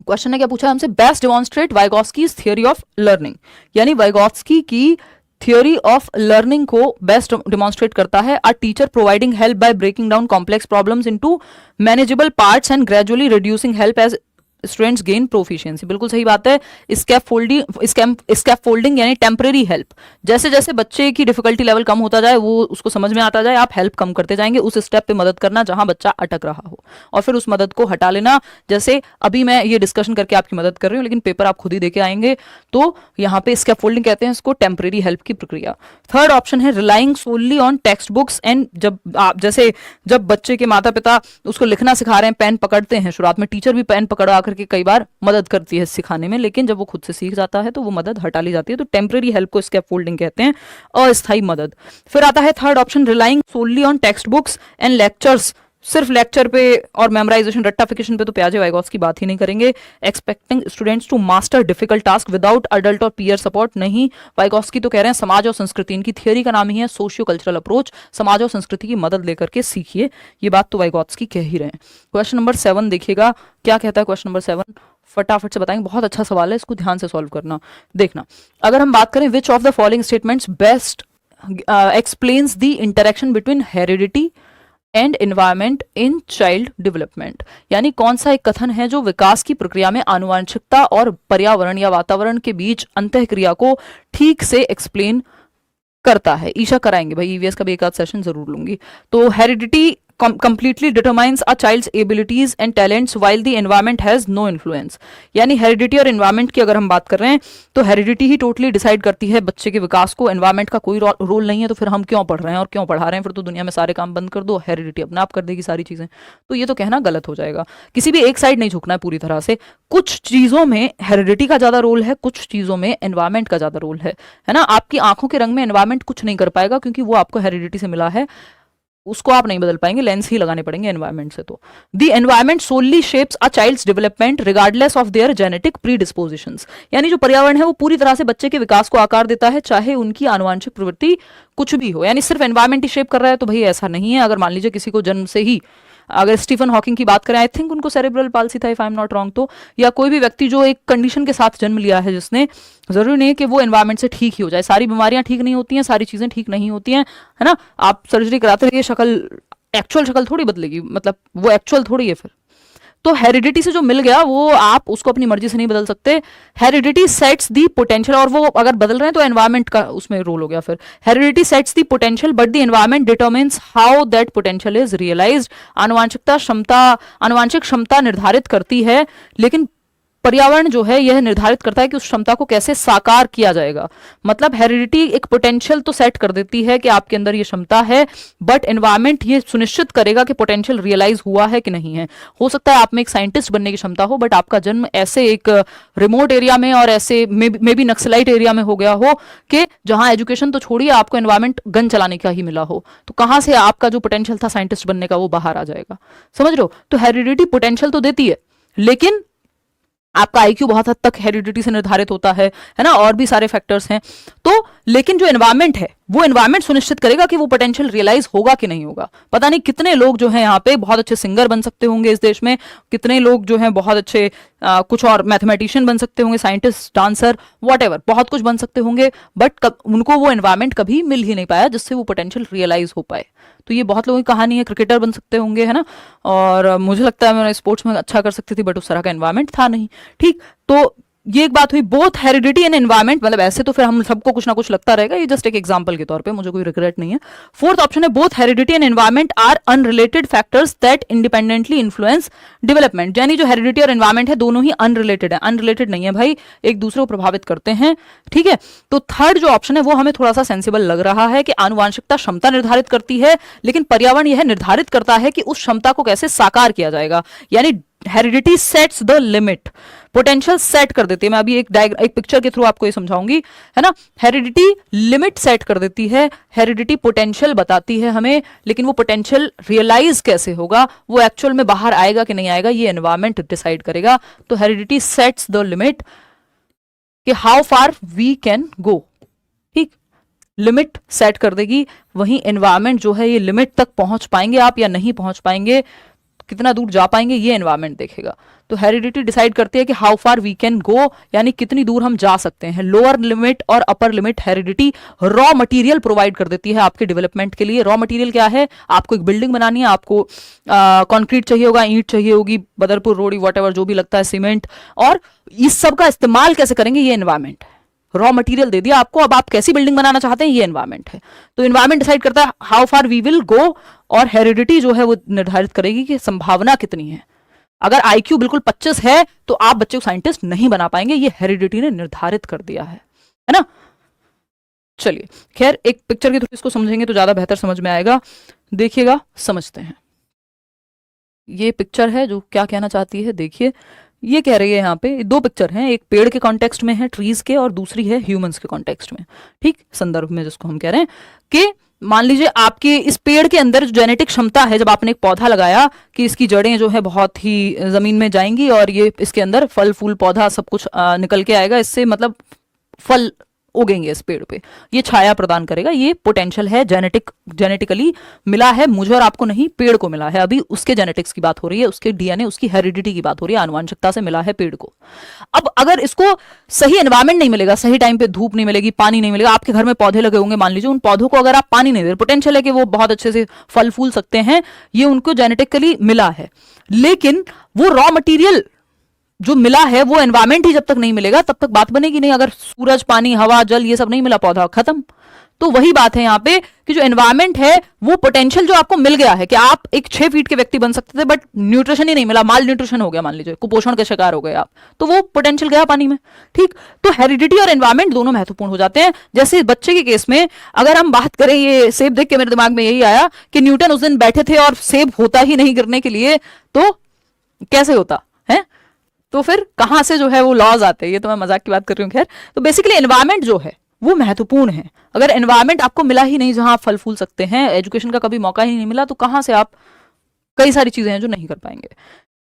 क्वेश्चन ने क्या पूछा हमसे? Best demonstrate Vygotsky's theory of learning, यानी वाइगॉत्स्की की थियरी ऑफ लर्निंग को बेस्ट डेमोन्स्ट्रेट करता है। A teacher providing help by breaking down complex problems into manageable parts and gradually reducing help as students gain proficiency. बिल्कुल सही बात है। Scaffolding यानी टेम्परेरी हेल्प, जैसे जैसे बच्चे की डिफिकल्टी लेवल कम होता जाए, वो उसको समझ में आता जाए, आप हेल्प कम करते जाएंगे, उस स्टेप पे मदद करना जहां बच्चा अटक रहा हो, और फिर उस मदद को हटा लेना। जैसे अभी मैं ये डिस्कशन करके आपकी मदद कर रही हूँ, लेकिन पेपर आप खुद ही देके आएंगे, तो यहाँ पे स्कैफोल्डिंग कहते हैं इसको, टेम्परेरी हेल्प की प्रक्रिया। थर्ड ऑप्शन है relying solely on text books and, जब बच्चे के माता पिता उसको लिखना सिखा रहे हैं, पेन पकड़ते हैं, शुरुआत में टीचर भी पेन पकड़ा करके कई बार मदद करती है सिखाने में, लेकिन जब वो खुद से सीख जाता है तो वो मदद हटा ली जाती है। तो टेम्परेरी हेल्प को स्कैफोल्डिंग कहते हैं, अस्थायी मदद। फिर आता है third option relying solely on text books and lectures, सिर्फ लेक्चर पे और मेमोराइजेशन, रट्टाफिकेशन पे तो प्याजे वाइगॉत्स्की बात ही नहीं करेंगे। Expecting students to master difficult task without adult और पीयर सपोर्ट, नहीं। वाइगॉत्स्की तो कह रहे हैं समाज और संस्कृति, इनकी थियरी का नाम ही है सोशियो कल्चरल अप्रोच, समाज और संस्कृति की मदद लेकर के सीखिए, ये बात तो वाइगॉत्स्की कह ही रहे हैं। क्वेश्चन नंबर 7 देखिएगा क्या कहता है। क्वेश्चन नंबर 7 फटाफट से बताएंगे, बहुत अच्छा सवाल है, इसको ध्यान से सॉल्व करना। देखना, अगर हम बात करें विच of the following statements best explains the interaction between heredity and environment in child development, यानी कौन सा एक कथन है जो विकास की प्रक्रिया में आनुवंशिकता और पर्यावरण या वातावरण के बीच अंतःक्रिया को ठीक से एक्सप्लेन करता है। ईशा कराएंगे भाई, ईवीएस का भी एक आध सेशन जरूर लूंगी। तो heredity completely determines a child's abilities and talents while the environment has no influence। यानी हेरिडिटी और एनवायरमेंट की अगर हम बात कर रहे हैं तो हेरिडिटी ही टोटली डिसाइड करती है बच्चे के विकास को, एनवायरमेंट का कोई रोल नहीं है। तो फिर हम क्यों पढ़ रहे हैं और क्यों पढ़ा रहे हैं? फिर तो दुनिया में सारे काम बंद कर दो, हेरिडिटी अपने आप कर देगी सारी चीजें। तो ये तो कहना गलत हो जाएगा। किसी भी एक साइड नहीं झुकना है पूरी तरह से। कुछ चीजों में हेरिडिटी का ज्यादा रोल है, कुछ चीजों में एनवायरमेंट का ज्यादा रोल है ना। आपकी आंखों के रंग में एनवायरमेंट कुछ नहीं कर पाएगा क्योंकि वो आपको हेरिडिटी से मिला है, उसको आप नहीं बदल पाएंगे, लेंस ही लगाने पड़ेंगे एनवायरमेंट से। तो the environment solely shapes a child's development regardless of their genetic predispositions. यानी जो पर्यावरण है वो पूरी तरह से बच्चे के विकास को आकार देता है, चाहे उनकी आनुवांशिक प्रवृत्ति कुछ भी हो। यानी सिर्फ एनवायरमेंट ही शेप कर रहा है तो भाई ऐसा नहीं है। अगर मान लीजिए किसी को जन्म से ही, अगर स्टीफन हॉकिंग की बात करें, आई थिंक उनको सेरेब्रल पाल्सी था if I am not wrong, तो या कोई भी व्यक्ति जो एक कंडीशन के साथ जन्म लिया है जिसने, जरूरी नहीं है कि वो एनवायरमेंट से ठीक ही हो जाए। सारी बीमारियां ठीक नहीं होती हैं, सारी चीजें ठीक नहीं होती हैं, है ना। आप सर्जरी कराते रहिए, शक्ल एक्चुअल शक्ल थोड़ी बदलेगी, मतलब वो एक्चुअल थोड़ी है फिर। तो हेरिडिटी से जो मिल गया वो आप उसको अपनी मर्जी से नहीं बदल सकते। हेरिडिटी सेट्स दी पोटेंशियल, और वो अगर बदल रहे हैं तो एनवायरमेंट का उसमें रोल हो गया फिर। Heredity sets the potential but the environment determines how that potential is realised. आनुवांशिक क्षमता निर्धारित करती है, लेकिन पर्यावरण जो है यह निर्धारित करता है कि उस क्षमता को कैसे साकार किया जाएगा। मतलब हेरिडिटी एक पोटेंशियल तो सेट कर देती है कि आपके अंदर ये क्षमता है, बट एनवायरमेंट ये सुनिश्चित करेगा कि पोटेंशियल रियलाइज हुआ है कि नहीं है। हो सकता है आप में एक साइंटिस्ट बनने की क्षमता हो, बट आपका जन्म ऐसे एक रिमोट एरिया में और ऐसे मे बी नक्सलाइट एरिया में हो गया हो कि जहां एजुकेशन तो छोड़िए, आपको एनवायरमेंट गन चलाने का ही मिला हो। तो कहां से आपका जो पोटेंशियल था साइंटिस्ट बनने का वो बाहर आ जाएगा? समझ रहे हो? तो हेरिडिटी पोटेंशियल तो देती है, लेकिन आपका आईक्यू बहुत हद तक हेरिडिटी से निर्धारित होता है ना, और भी सारे फैक्टर्स हैं। तो लेकिन जो एनवायरमेंट है वो एनवायरमेंट सुनिश्चित करेगा कि वो पोटेंशियल रियलाइज होगा कि नहीं होगा। पता नहीं कितने लोग जो हैं यहाँ पे बहुत अच्छे सिंगर बन सकते होंगे इस देश में, कितने लोग जो हैं बहुत अच्छे कुछ और मैथमेटिशियन बन सकते होंगे, साइंटिस्ट, डांसर, व्हाटएवर, बहुत कुछ बन सकते होंगे, बट उनको वो एनवायरमेंट कभी मिल ही नहीं पाया जिससे वो पोटेंशियल रियलाइज हो पाए। तो ये बहुत लोगों की कहानी है। क्रिकेटर बन सकते होंगे, है ना, और मुझे लगता है मैं स्पोर्ट्स में अच्छा कर सकती थी, बट उस तरह का एनवायरमेंट था नहीं। ठीक, तो ये एक बात हुई। बोथ हेरिडिटी एंड एनवायरमेंट, मतलब ऐसे तो फिर हम सबको कुछ ना कुछ लगता रहेगा, ये जस्ट एक एग्जांपल के तौर पे, मुझे कोई रिग्रेट नहीं है। फोर्थ ऑप्शन है both heredity and environment are unrelated factors that independently influence development. यानी जो हेरिडिटी और एनवायरमेंट है दोनों ही अनरिलेटेड है। अनरिलेटेड नहीं है भाई, एक दूसरे को प्रभावित करते हैं। ठीक है, तो थर्ड जो ऑप्शन है वो हमें थोड़ा सा सेंसिबल लग रहा है कि आनुवांशिकता क्षमता निर्धारित करती है, लेकिन पर्यावरण यह निर्धारित करता है कि उस क्षमता को कैसे साकार किया जाएगा। यानी heredity sets the limit, potential set कर देती है। मैं अभी एक पिक्चर के थ्रू आपको ये समझाऊंगी, है ना। हेरिडिटी लिमिट सेट कर देती है, हेरिडिटी पोटेंशियल बताती है हमें, लेकिन वो पोटेंशियल रियलाइज कैसे होगा, वो एक्चुअल में बाहर आएगा कि नहीं आएगा, ये एनवायरमेंट डिसाइड करेगा। तो हेरिडिटी सेट्स द लिमिट कि how far we can go. ठीक, लिमिट सेट कर देगी, वहीं एनवायरमेंट जो है ये लिमिट तक पहुंच पाएंगे आप या नहीं पहुंच पाएंगे, कितना दूर जा पाएंगे, ये एनवायरमेंट देखेगा। तो हेरिडिटी डिसाइड करती है कि how far we can go, यानी कितनी दूर हम जा सकते हैं। लोअर लिमिट और upper limit heredity raw material provide कर देती है आपके डेवलपमेंट के लिए। रॉ मटेरियल क्या है? आपको एक बिल्डिंग बनानी है, आपको कंक्रीट चाहिए होगा, ईंट चाहिए होगी, बदरपुर रोड़ी, वॉटएवर जो भी लगता है, सीमेंट, और इस सब का इस्तेमाल कैसे करेंगे, ये एनवायरमेंट है। रॉ मटेरियल दे दिया आपको, अब आप कैसी बिल्डिंग बनाना चाहते हैं, ये एनवायरमेंट है। तो एनवायरमेंट डिसाइड करता है how far we will go, और हेरिडिटी जो है वो निर्धारित करेगी कि संभावना कितनी है। अगर आईक्यू बिल्कुल 25 है तो आप बच्चे को साइंटिस्ट नहीं बना पाएंगे, ये हेरिडिटी ने निर्धारित कर दिया है ना। चलिए, खैर एक पिक्चर के थ्रू इसको समझेंगे तो ज्यादा बेहतर समझ में आएगा। देखिएगा, समझते हैं। ये पिक्चर है जो क्या कहना चाहती है, देखिए। ये कह रही है, यहाँ पे दो पिक्चर हैं, एक पेड़ के कॉन्टेक्स्ट में है, ट्रीज के, और दूसरी है ह्यूमंस के कॉन्टेक्स्ट में। ठीक, संदर्भ में जिसको हम कह रहे हैं कि मान लीजिए आपके इस पेड़ के अंदर जो जेनेटिक क्षमता है, जब आपने एक पौधा लगाया कि इसकी जड़ें जो है बहुत ही जमीन में जाएंगी और ये इसके अंदर फल फूल पौधा सब कुछ निकल के आएगा, इससे मतलब फल उगेंगे इस पेड़ पे, ये छाया प्रदान करेगा। ये पोटेंशियल है, जेनेटिकली मिला है, मुझे और आपको नहीं, पेड़ को मिला है। अभी उसके जेनेटिक्स की बात हो रही है, उसके डीएनए, उसकी हेरिडिटी की बात हो रही है, आनुवंशिकता से मिला है पेड़ को। अब अगर इसको सही एनवायरमेंट नहीं मिलेगा, सही टाइम पे धूप नहीं मिलेगी, पानी नहीं मिलेगा, आपके घर में पौधे लगे होंगे, मान लीजिए उन पौधों को अगर आप पानी नहीं दे रहे, पोटेंशियल है कि वो बहुत अच्छे से फल फूल सकते हैं, ये उनको जेनेटिकली मिला है, लेकिन वो रॉ मटीरियल जो मिला है वो एनवायरमेंट ही जब तक नहीं मिलेगा तब तक बात बनेगी नहीं। अगर सूरज, पानी, हवा, जल ये सब नहीं मिला, पौधा खत्म। तो वही बात है यहाँ पे कि जो एनवायरमेंट है वो पोटेंशियल जो आपको मिल गया है कि आप एक 6 फीट के व्यक्ति बन सकते थे, बट न्यूट्रिशन ही नहीं मिला, माल न्यूट्रिशन हो गया, मान लीजिए कुपोषण के शिकार हो गए आप, तो वो पोटेंशियल गया पानी में। ठीक, तो हेरिडिटी और एनवायरमेंट दोनों महत्वपूर्ण हो जाते हैं। जैसे बच्चे के केस में अगर हम बात करें, ये सेब देख के मेरे दिमाग में यही आया कि न्यूटन उस दिन बैठे थे और सेब होता ही नहीं गिरने के लिए, तो कैसे होता है? तो फिर कहां से जो है वो लॉज आते हैं? ये तो मैं मजाक की बात कर रही हूँ। खैर, तो बेसिकली एनवायरमेंट जो है वो महत्वपूर्ण है। अगर एनवायरमेंट आपको मिला ही नहीं जहां आप फल फूल सकते हैं, एजुकेशन का कभी मौका ही नहीं मिला, तो कहां से आप कई सारी चीजें हैं जो नहीं कर पाएंगे।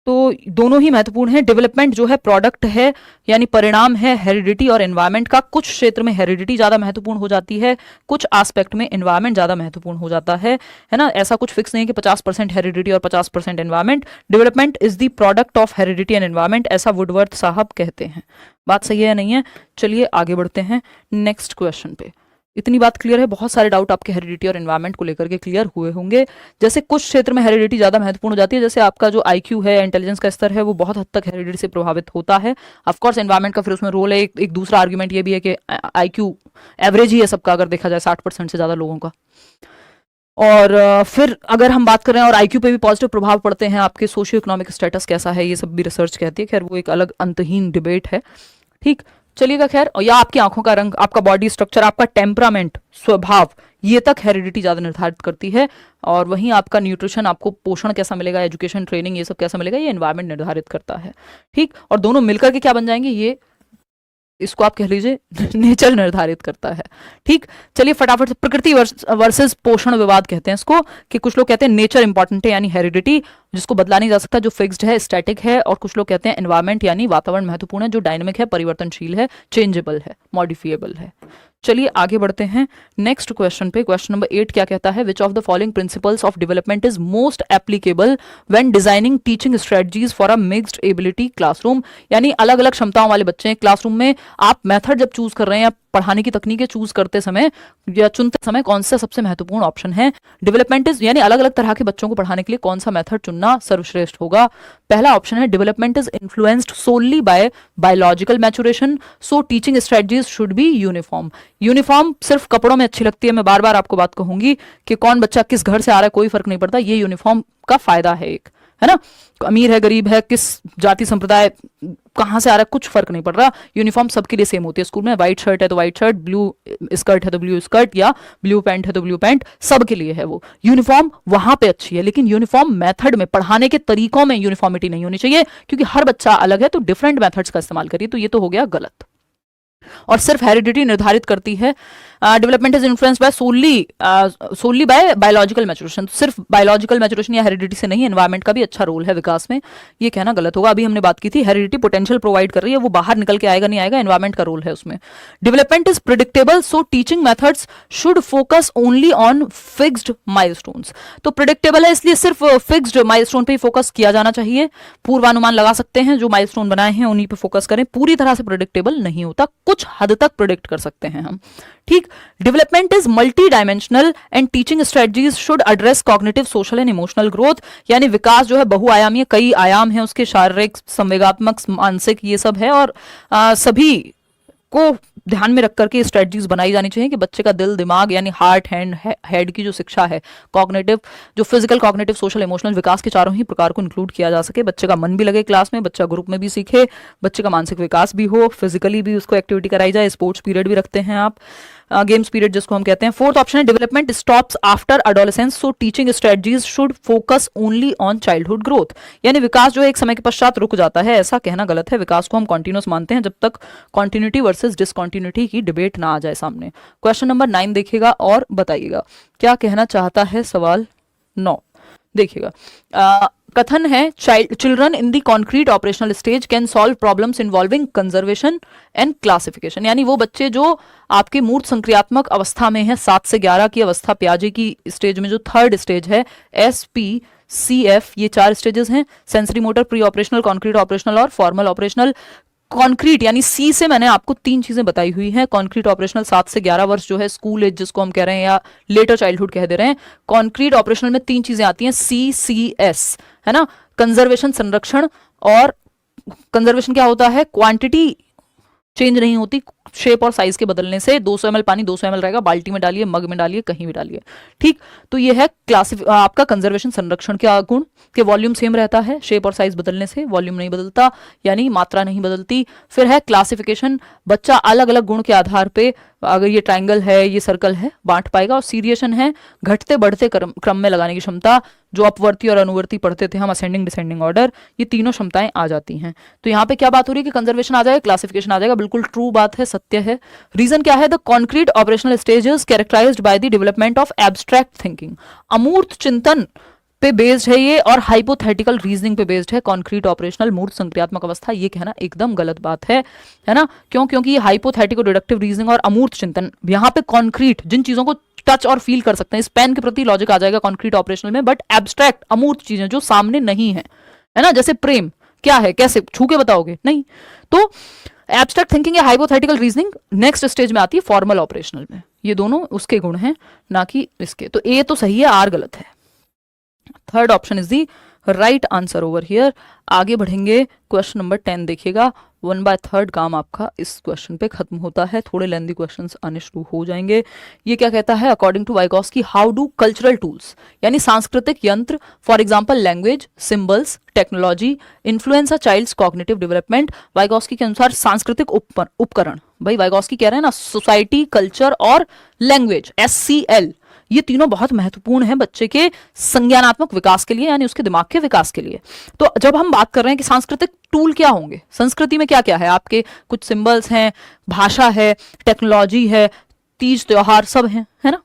तो दोनों ही महत्वपूर्ण है। डेवलपमेंट जो है प्रोडक्ट है यानी परिणाम है हेरिडिटी और एनवायरमेंट का। कुछ क्षेत्र में हेरिडिटी ज्यादा महत्वपूर्ण हो जाती है, कुछ एस्पेक्ट में एनवायरमेंट ज्यादा महत्वपूर्ण हो जाता है ना। ऐसा कुछ फिक्स नहीं कि 50% हेरिडिटी और 50% environment. Development is the product of heredity and environment, ऐसा वुडवर्थ साहब कहते हैं। बात सही है या नहीं है? चलिए आगे बढ़ते हैं नेक्स्ट क्वेश्चन पे। इतनी बात क्लियर है? बहुत सारे डाउट आपके हेरिडिटी और एनवायरमेंट को लेकर के क्लियर हुए होंगे। जैसे कुछ क्षेत्र में हेरिडिटी ज्यादा महत्वपूर्ण हो जाती है, जैसे आपका जो आईक्यू है, इंटेलिजेंस का स्तर है, वो बहुत हद तक हेरिडिटी से प्रभावित होता है। ऑफ कोर्स एनवायरमेंट का फिर उसमें रोल है। एक दूसरा आर्ग्यूमेंट ये भी है कि आईक्यू एवरेज ही है सबका, अगर देखा जाए 60% से ज्यादा लोगों का। और फिर अगर हम बात करें और आईक्यू पे भी पॉजिटिव प्रभाव पड़ते हैं, आपके सोशियो इकोनॉमिक स्टेटस कैसा है, ये सब भी रिसर्च कहती है। खैर वो एक अलग अंतहीन डिबेट है। ठीक, चलिएगा। खैर, और या आपकी आंखों का रंग, आपका बॉडी स्ट्रक्चर, आपका टेम्परामेंट, स्वभाव, ये तक हेरिडिटी ज्यादा निर्धारित करती है। और वहीं आपका न्यूट्रिशन, आपको पोषण कैसा मिलेगा, एजुकेशन, ट्रेनिंग, ये सब कैसा मिलेगा, ये एनवायरमेंट निर्धारित करता है। ठीक, और दोनों मिलकर के क्या बन जाएंगे, ये इसको आप कह लीजिए नेचर निर्धारित करता है। ठीक, चलिए फटाफट से प्रकृति वर्सेस पोषण विवाद कहते हैं इसको, कि कुछ लोग कहते हैं नेचर इंपॉर्टेंट है यानी हेरिडिटी, जिसको बदला नहीं जा सकता, जो फिक्स्ड है, स्टैटिक है। और कुछ लोग कहते हैं एनवायरमेंट यानी वातावरण महत्वपूर्ण है, जो डायनेमिक है, परिवर्तनशील है, चेंजेबल है, मॉडिफिएबल है। चलिए आगे बढ़ते हैं नेक्स्ट क्वेश्चन पे। क्वेश्चन नंबर 8 क्या कहता है? Which of the following principles of development is most applicable when designing teaching strategies for a mixed ability classroom. यानी अलग अलग क्षमताओं वाले बच्चे हैं क्लासरूम में, आप मेथड जब चूज कर रहे हैं या पढ़ाने की तकनीकें चूज करते समय या चुनते समय कौन सा सबसे महत्वपूर्ण ऑप्शन है? डेवलपमेंट इज यानी अलग अलग तरह के बच्चों को पढ़ाने के लिए कौन सा मेथड चुनना सर्वश्रेष्ठ होगा? पहला ऑप्शन है development is influenced solely by biological maturation, so teaching strategies should be uniform. Uniform सिर्फ कपड़ों में अच्छी लगती है, मैं बार बार आपको बात कहूंगी कि कौन बच्चा किस घर से आ रहा है कोई फर्क नहीं पड़ता, ये यूनिफॉर्म का फायदा है एक, है ना। अमीर है, गरीब है, किस जाति संप्रदाय कहां से आ रहा है, कुछ फर्क नहीं पड़ रहा, यूनिफॉर्म सबके लिए सेम होती है। स्कूल में व्हाइट शर्ट है तो व्हाइट शर्ट, ब्लू स्कर्ट है तो ब्लू स्कर्ट, या ब्लू पैंट है तो ब्लू पैंट, सबके लिए है वो यूनिफॉर्म। वहां पे अच्छी है, लेकिन यूनिफॉर्म मेथड में, पढ़ाने के तरीकों में यूनिफॉर्मिटी नहीं होनी चाहिए, क्योंकि हर बच्चा अलग है, तो डिफरेंट मेथड्स का इस्तेमाल करिए। तो ये तो हो गया गलत। और सिर्फ हेरिडिटी निर्धारित करती है। Development is influenced by solely by biological maturation, सिर्फ बायोलॉजिकल मैचुरेशन या हेरिडिटी से नहीं, एनवायरमेंट का भी अच्छा रोल है विकास में, ये कहना गलत होगा। अभी हमने बात की थी हेरिडिटी पोटेंशियल प्रोवाइड कर रही है, वो बाहर निकल के आएगा नहीं आएगा, एनवायरमेंट का रोल है उसमें। Development is predictable, so teaching methods should focus only on fixed milestones. तो प्रिडिक्टेबल है इसलिए सिर्फ फिक्स्ड माइलस्टोन पे ही फोकस किया जाना चाहिए, पूर्वानुमान लगा सकते हैं, जो माइलस्टोन बनाए हैं उन्हीं पे फोकस करें। पूरी तरह से प्रिडिक्टेबल नहीं होता, कुछ हद तक प्रिडिक्ट कर सकते हैं हम। ठीक, development is multi dimensional and teaching strategies should address cognitive, social and emotional growth. यानी विकास जो है बहुआयामी है, कई आयाम है उसके, शारीरिक, संवेगात्मक, मानसिक, ये सब है। और सभी को ध्यान में रख करके स्ट्रेटजीज बनाई जानी चाहिए कि बच्चे का दिल, दिमाग यानी हार्ट, हेड की जो शिक्षा है, कॉग्निटिव, जो फिजिकल, कॉग्निटिव, सोशल, इमोशनल विकास के चारों ही प्रकार को इंक्लूड किया जा सके। बच्चे का मन भी लगे क्लास में, बच्चा ग्रुप में भी सीखे, बच्चे का मानसिक विकास भी हो, फिजिकली भी उसको एक्टिविटी कराई जाए। स्पोर्ट्स पीरियड भी रखते हैं आप, गेम्स पीरियड जिसको हम कहते हैं। फोर्थ ऑप्शन है development stops after adolescence, so teaching strategies should focus only on childhood growth. यानी विकास जो है एक समय के पश्चात रुक जाता है, ऐसा कहना गलत है। विकास को हम कॉन्टिन्यूस मानते हैं जब तक कॉन्टिन्यूटी वर्सेस डिसकॉन्टिन्यूटी की डिबेट ना आ जाए सामने। क्वेश्चन नंबर 9 देखिएगा और बताइएगा क्या कहना चाहता है सवाल 9। देखिएगा, कथन है children in the concrete operational stage can solve problems involving conservation and classification. यानी वो बच्चे जो आपके मूर्त संक्रियात्मक अवस्था में है, 7 से 11 की अवस्था, प्याजे की स्टेज में जो थर्ड स्टेज है, SPCF, ये 4 स्टेजेस हैं, sensory motor, pre operational, concrete operational और फॉर्मल ऑपरेशनल। कॉन्क्रीट यानी सी से मैंने आपको 3 चीजें बताई हुई हैं। कॉन्क्रीट ऑपरेशनल 7 से 11 वर्ष जो है स्कूल एज जिसको हम कह रहे हैं या लेटर चाइल्डहुड कह दे रहे हैं। कॉन्क्रीट ऑपरेशनल में 3 चीजें आती हैं, CCS, है ना, कंजर्वेशन, संरक्षण। और कंजर्वेशन क्या होता है, क्वांटिटी चेंज नहीं होती, शेप और साइज के बदलने से 200 ml पानी 200 ml रहेगा, बाल्टी में डालिए, मग में डालिए, कहीं भी डालिए। ठीक, तो ये है आपका कंजर्वेशन संरक्षण के गुण कि वॉल्यूम सेम रहता है, शेप और साइज बदलने से वॉल्यूम नहीं बदलता, यानी मात्रा नहीं बदलती। फिर है क्लासिफिकेशन, बच्चा अलग अलग गुण के आधार पे अगर ये ट्राइंगल है, ये सर्कल है, बांट पाएगा। और सीरिएशन है घटते बढ़ते क्रम में लगाने की क्षमता, जो अपवर्ती और अनुवर्ती पढ़ते थे हम, असेंडिंग डिसेंडिंग ऑर्डर, ये तीनों क्षमताएं आ जाती हैं। तो यहाँ पे क्या बात हो रही है कि कंजर्वेशन आ जाएगा, क्लासिफिकेशन आ जाएगा, बिल्कुल ट्रू बात है, सत्य है। रीजन क्या है? The concrete operational stages characterised by the development of abstract thinking, अमूर्त चिंतन पे बेस्ड है ये, और हाइपोथेटिकल रीजनिंग पे बेस्ड है। कॉन्क्रीट ऑपरेशनल मूर्त संक्रियात्मक अवस्था, ये कहना एकदम गलत बात है ना? क्यों? क्योंकि ये हाइपोथेटिकल डिडक्टिव रीजनिंग और अमूर्त चिंतन, यहाँ पे कॉन्क्रीट जिन चीजों को टच और फील कर सकते हैं, इस पेन के प्रति लॉजिक आ जाएगा कॉन्क्रीट ऑपरेशनल में, बट एब्स्ट्रैक्ट अमूर्त चीजें जो सामने नहीं है ना, जैसे प्रेम क्या है, कैसे छू के बताओगे? नहीं। तो एब्स्ट्रैक्ट थिंकिंग या हाइपोथेटिकल रीजनिंग नेक्स्ट स्टेज में आती है फॉर्मल ऑपरेशनल में। ये दोनों उसके गुण हैं, ना कि इसके। तो ए तो सही है, आर गलत है। Third option is the right answer over here. आगे बढ़ेंगे, क्वेश्चन नंबर 10 देखिएगा। 1/3 काम आपका इस क्वेश्चन पे खत्म होता है, थोड़े लेंदी क्वेश्चंस आने शुरू हो जाएंगे। ये क्या कहता है? According to Vygotsky, how do cultural tools यानी सांस्कृतिक यंत्र, for example language, symbols, technology, influence a child's cognitive development. Vygotsky के अनुसार सांस्कृतिक उपकरण, भाई वाइगॉस्की कह रहे हैं ना, सोसाइटी, कल्चर और लैंग्वेज, SCL, ये तीनों बहुत महत्वपूर्ण है बच्चे के संज्ञानात्मक विकास के लिए, यानी उसके दिमाग के विकास के लिए। तो जब हम बात कर रहे हैं कि सांस्कृतिक टूल क्या होंगे, संस्कृति में क्या क्या है, आपके कुछ सिंबल्स हैं, भाषा है, टेक्नोलॉजी है, तीज त्योहार सब हैं, है ना,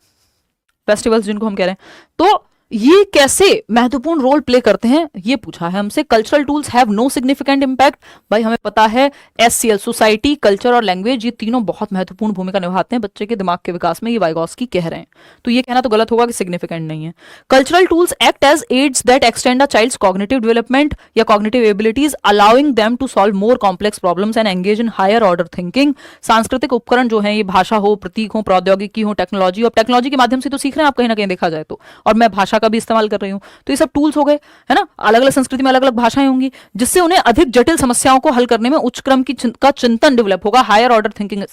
फेस्टिवल्स जिनको हम कह रहे हैं। तो ये कैसे महत्वपूर्ण रोल प्ले करते हैं, ये पूछा है हमसे। Cultural tools have no significant impact, भाई हमें पता है SCL, सोसाइटी, कल्चर और लैंग्वेज, ये तीनों बहुत महत्वपूर्ण भूमिका निभाते हैं बच्चे के दिमाग के विकास में, ये वाइगॉस्की कह रहे हैं। तो ये कहना तो गलत होगा कि सिग्निफिकेंट नहीं है। Cultural tools act as aids that extend a child's cognitive development या cognitive abilities, allowing them to solve more complex problems and engage in higher order thinking. सांस्कृतिक उपकरण जो है, ये भाषा हो, प्रतीक हो, प्रौद्योगिकी हो, टेक्नोलॉजी, और टेक्नोलॉजी के माध्यम से तो सीख रहे हैं आप कहीं ना कहीं देखा जाए तो, और मैं भाषा का भी इस्तेमाल कर रही हूं, तो ये सब टूल्स हो गए, है ना। अलग अलग संस्कृति में अलग अलग भाषाएं होंगी, जिससे उन्हें अधिक जटिल समस्याओं को हल करने में उच्च क्रम का चिंतन डेवलप होगा, हायर ऑर्डर थिंकिंग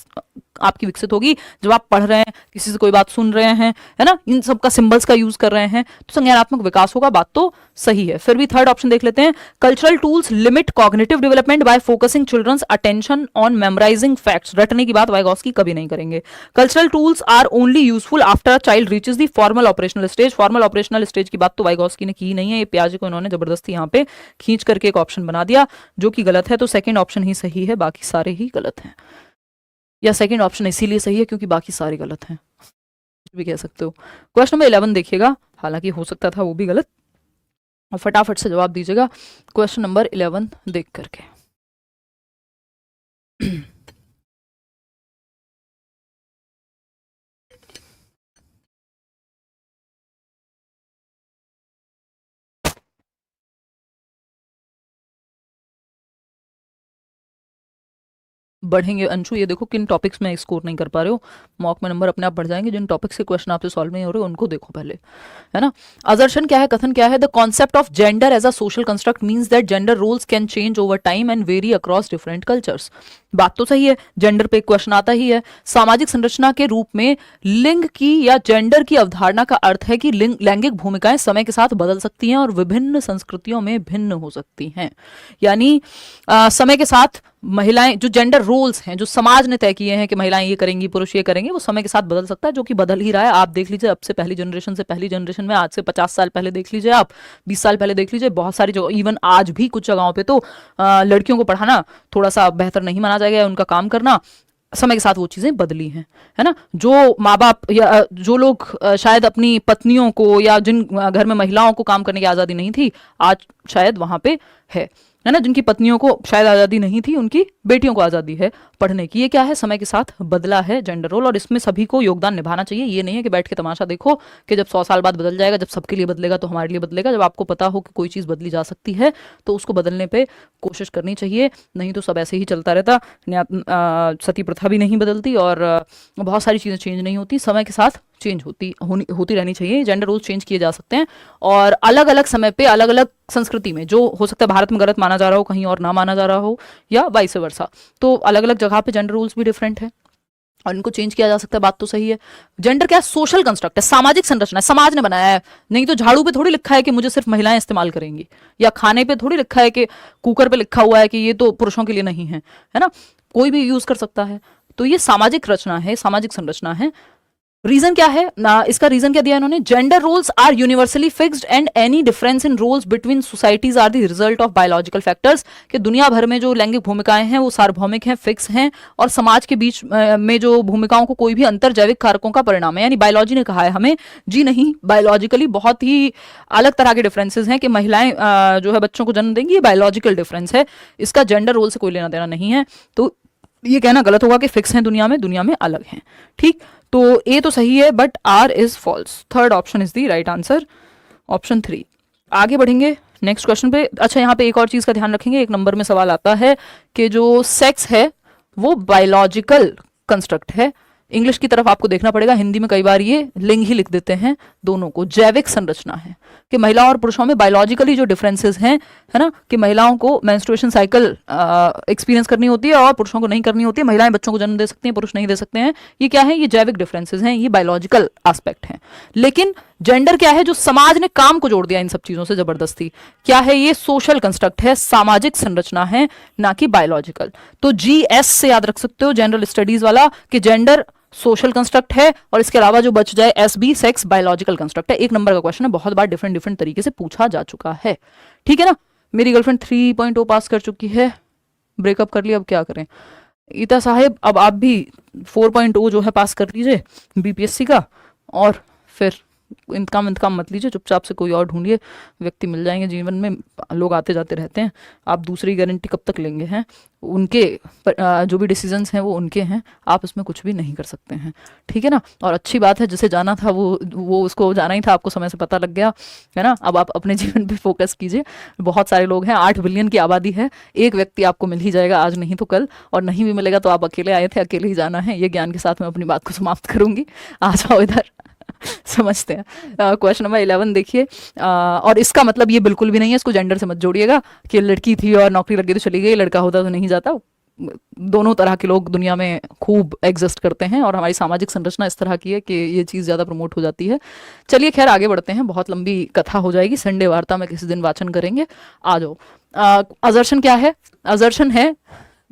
आपकी विकसित होगी। जब आप पढ़ रहे हैं, किसी से कोई बात सुन रहे हैं, है ना, इन सब का सिंबल्स का यूज कर रहे हैं, तो संज्ञानात्मक विकास होगा, बात तो सही है। फिर भी थर्ड ऑप्शन देख लेते हैं। Cultural tools limit cognitive development by focusing children's attention on memorising facts. रटने की बात वाइगॉस्की कभी नहीं करेंगे। Cultural tools are only useful after a child reaches the formal operational stage. Formal operational stage की बात तो वाइगॉस्की ने की नहीं है, ये पियाजे को इन्होंने जबरदस्ती यहाँ पे खींच करके एक ऑप्शन बना दिया, जो कि गलत है। तो सेकंड ऑप्शन ही सही है, बाकी सारे ही गलत हैं, या सेकंड ऑप्शन इसीलिए सही है क्योंकि बाकी सारे गलत हैं, कुछ भी कह सकते हो। क्वेश्चन नंबर 11 देखिएगा, हालांकि हो सकता था वो भी गलत, और फटाफट से जवाब दीजिएगा क्वेश्चन नंबर 11 देख करके। बढ़ेंगे अंशु, ये देखो किन टॉपिक्स में स्कोर नहीं कर पा रहे हो, मॉक में नंबर अपने आप बढ़ जाएंगे। जिन टॉपिक्स के क्वेश्चन आपसे सॉल्व नहीं हो रहे उनको देखो पहले, है ना। असर्शन क्या है, कथन क्या है? The concept of gender as a social construct means that gender roles can change over time and vary across different cultures. बात तो सही है, जेंडर पे क्वेश्चन आता ही है। सामाजिक संरचना के रूप में लिंग की या जेंडर की अवधारणा का अर्थ है कि लैंगिक भूमिकाएं समय के साथ बदल सकती हैं और विभिन्न संस्कृतियों में भिन्न हो सकती हैं। यानी समय के साथ महिलाएं, जो जेंडर रोल्स हैं, जो समाज ने तय किए हैं कि महिलाएं ये करेंगी, पुरुष ये करेंगे, वो समय के साथ बदल सकता है, जो कि बदल ही रहा है। आप देख लीजिए, अब से पहली जनरेशन से पहली जनरेशन में, आज से 50 साल पहले देख लीजिए, आप 20 साल पहले देख लीजिए, बहुत सारी जगह, इवन आज भी कुछ जगहों पे तो लड़कियों को पढ़ाना थोड़ा सा बेहतर नहीं माना जाएगा, उनका काम करना। समय के साथ वो चीजें बदली हैं, है ना। जो माँ बाप या जो लोग शायद अपनी पत्नियों को, या जिन घर में महिलाओं को काम करने की आज़ादी नहीं थी, आज शायद वहां पे है ना, जिनकी पत्नियों को शायद आज़ादी नहीं थी, उनकी बेटियों को आज़ादी है पढ़ने की। ये क्या है? समय के साथ बदला है जेंडर रोल, और इसमें सभी को योगदान निभाना चाहिए। ये नहीं है कि बैठ के तमाशा देखो कि जब 100 साल बाद बदल जाएगा, जब सबके लिए बदलेगा तो हमारे लिए बदलेगा। जब आपको पता हो कि कोई चीज़ बदली जा सकती है तो उसको बदलने पर कोशिश करनी चाहिए, नहीं तो सब ऐसे ही चलता रहता। सती प्रथा भी नहीं बदलती, और बहुत सारी चीज़ें चेंज नहीं होती, समय के साथ चेंज होती रहनी चाहिए। जेंडर रोल्स चेंज किए जा सकते हैं, और अलग अलग समय पे अलग अलग संस्कृति में, जो हो सकता है भारत में गलत माना जा रहा हो, कहीं और ना माना जा रहा हो, या वाइस वर्सा, तो अलग अलग जगह पे जेंडर रूल्स भी डिफरेंट है। और इनको चेंज किया जा सकता है, बात तो सही है। जेंडर क्या है? सोशल कंस्ट्रक्ट है, सामाजिक संरचना है, समाज ने बनाया है। नहीं तो झाड़ू पे थोड़ी लिखा है कि मुझे सिर्फ महिलाएं इस्तेमाल करेंगी, या खाने पे थोड़ी लिखा है कि कुकर पे लिखा हुआ है कि ये तो पुरुषों के लिए नहीं है ना, कोई भी यूज कर सकता है। तो ये सामाजिक रचना है, सामाजिक संरचना है। रीजन क्या है ना, इसका रीजन क्या दिया इन्होंने? Gender roles are universally fixed and any difference in roles between societies are the result of biological factors. कि दुनिया भर में जो लैंगिक भूमिकाएं हैं वो सार्वभौमिक हैं, फिक्स हैं, और समाज के बीच में जो भूमिकाओं को कोई भी अंतर जैविक कारकों का परिणाम है। यानी बायोलॉजी ने कहा है हमें, जी नहीं, बायोलॉजिकली बहुत ही अलग तरह के डिफरेंसेस हैं कि महिलाएं जो है बच्चों को जन्म देंगी, ये बायोलॉजिकल डिफरेंस है, इसका जेंडर रोल से कोई लेना देना नहीं है। तो ये कहना गलत होगा कि फिक्स हैं दुनिया में अलग हैं। ठीक, तो ए तो सही है, but R is false. Third option is the right answer, option 3। आगे बढ़ेंगे नेक्स्ट क्वेश्चन पे। अच्छा, यहाँ पे एक और चीज का ध्यान रखेंगे, एक नंबर में सवाल आता है कि जो सेक्स है वो बायोलॉजिकल कंस्ट्रक्ट है। इंग्लिश की तरफ आपको देखना पड़ेगा, हिंदी में कई बार ये लिंग ही लिख देते हैं दोनों को। जैविक संरचना है कि महिलाओं और पुरुषों में बायोलॉजिकली जो डिफरेंसेस हैं, है ना, कि महिलाओं को मेंस्ट्रुएशन साइकिल एक्सपीरियंस करनी होती है और पुरुषों को नहीं करनी होती है। महिलाएं बच्चों को जन्म दे सकती हैं, पुरुष नहीं दे सकते हैं। ये क्या है? ये जैविक डिफरेंसेस हैं, ये बायोलॉजिकल एस्पेक्ट हैं। लेकिन जेंडर क्या है? जो समाज ने काम को जोड़ दिया इन सब चीजों से जबरदस्ती। क्या है? ये सोशल कंस्ट्रक्ट है, सामाजिक संरचना है, ना कि बायोलॉजिकल। तो GS से याद रख सकते हो, जनरल स्टडीज वाला, कि जेंडर सोशल कंस्ट्रक्ट है, और इसके अलावा जो बच जाए SB, सेक्स बायोलॉजिकल कंस्ट्रक्ट है। एक नंबर का क्वेश्चन है, बहुत बार डिफरेंट तरीके से पूछा जा चुका है। ठीक है ना। मेरी गर्लफ्रेंड 3.0 पास कर चुकी है, ब्रेकअप कर लिया, अब क्या करें? ईता साहेब, अब आप भी 4.0 जो है पास कर लीजिए BPSC का, और फिर इंतकाम मत लीजिए, चुपचाप से कोई और ढूंढिए, व्यक्ति मिल जाएंगे जीवन में, लोग आते जाते रहते हैं। आप दूसरी गारंटी कब तक लेंगे? हैं उनके जो भी डिसीजंस हैं वो उनके हैं, आप इसमें कुछ भी नहीं कर सकते हैं। ठीक है ना। और अच्छी बात है, जिसे जाना था वो उसको जाना ही था, आपको समय से पता लग गया, है ना। अब आप अपने जीवन पे फोकस कीजिए। बहुत सारे लोग हैं, 8 बिलियन की आबादी है, एक व्यक्ति आपको मिल ही जाएगा, आज नहीं तो कल, और नहीं भी मिलेगा तो आप अकेले आए थे, अकेले ही जाना है। ये ज्ञान के साथ मैं अपनी बात को समाप्त करूंगी। आ जाओ इधर समझते हैं। क्वेश्चन नंबर 11 देखिए, और इसका मतलब ये बिल्कुल भी नहीं है, इसको जेंडर से मत जोड़िएगा कि लड़की थी और नौकरी लग गई तो चली गई, लड़का होता तो नहीं जाता। दोनों तरह के लोग दुनिया में खूब एग्जिस्ट करते हैं, और हमारी सामाजिक संरचना इस तरह की है कि ये चीज़ ज़्यादा प्रमोट हो जाती है। चलिए खैर आगे बढ़ते हैं, बहुत लंबी कथा हो जाएगी, संडे वार्ता में किसी दिन वाचन करेंगे। आ जाओ। अजर्शन क्या है? अजर्शन है,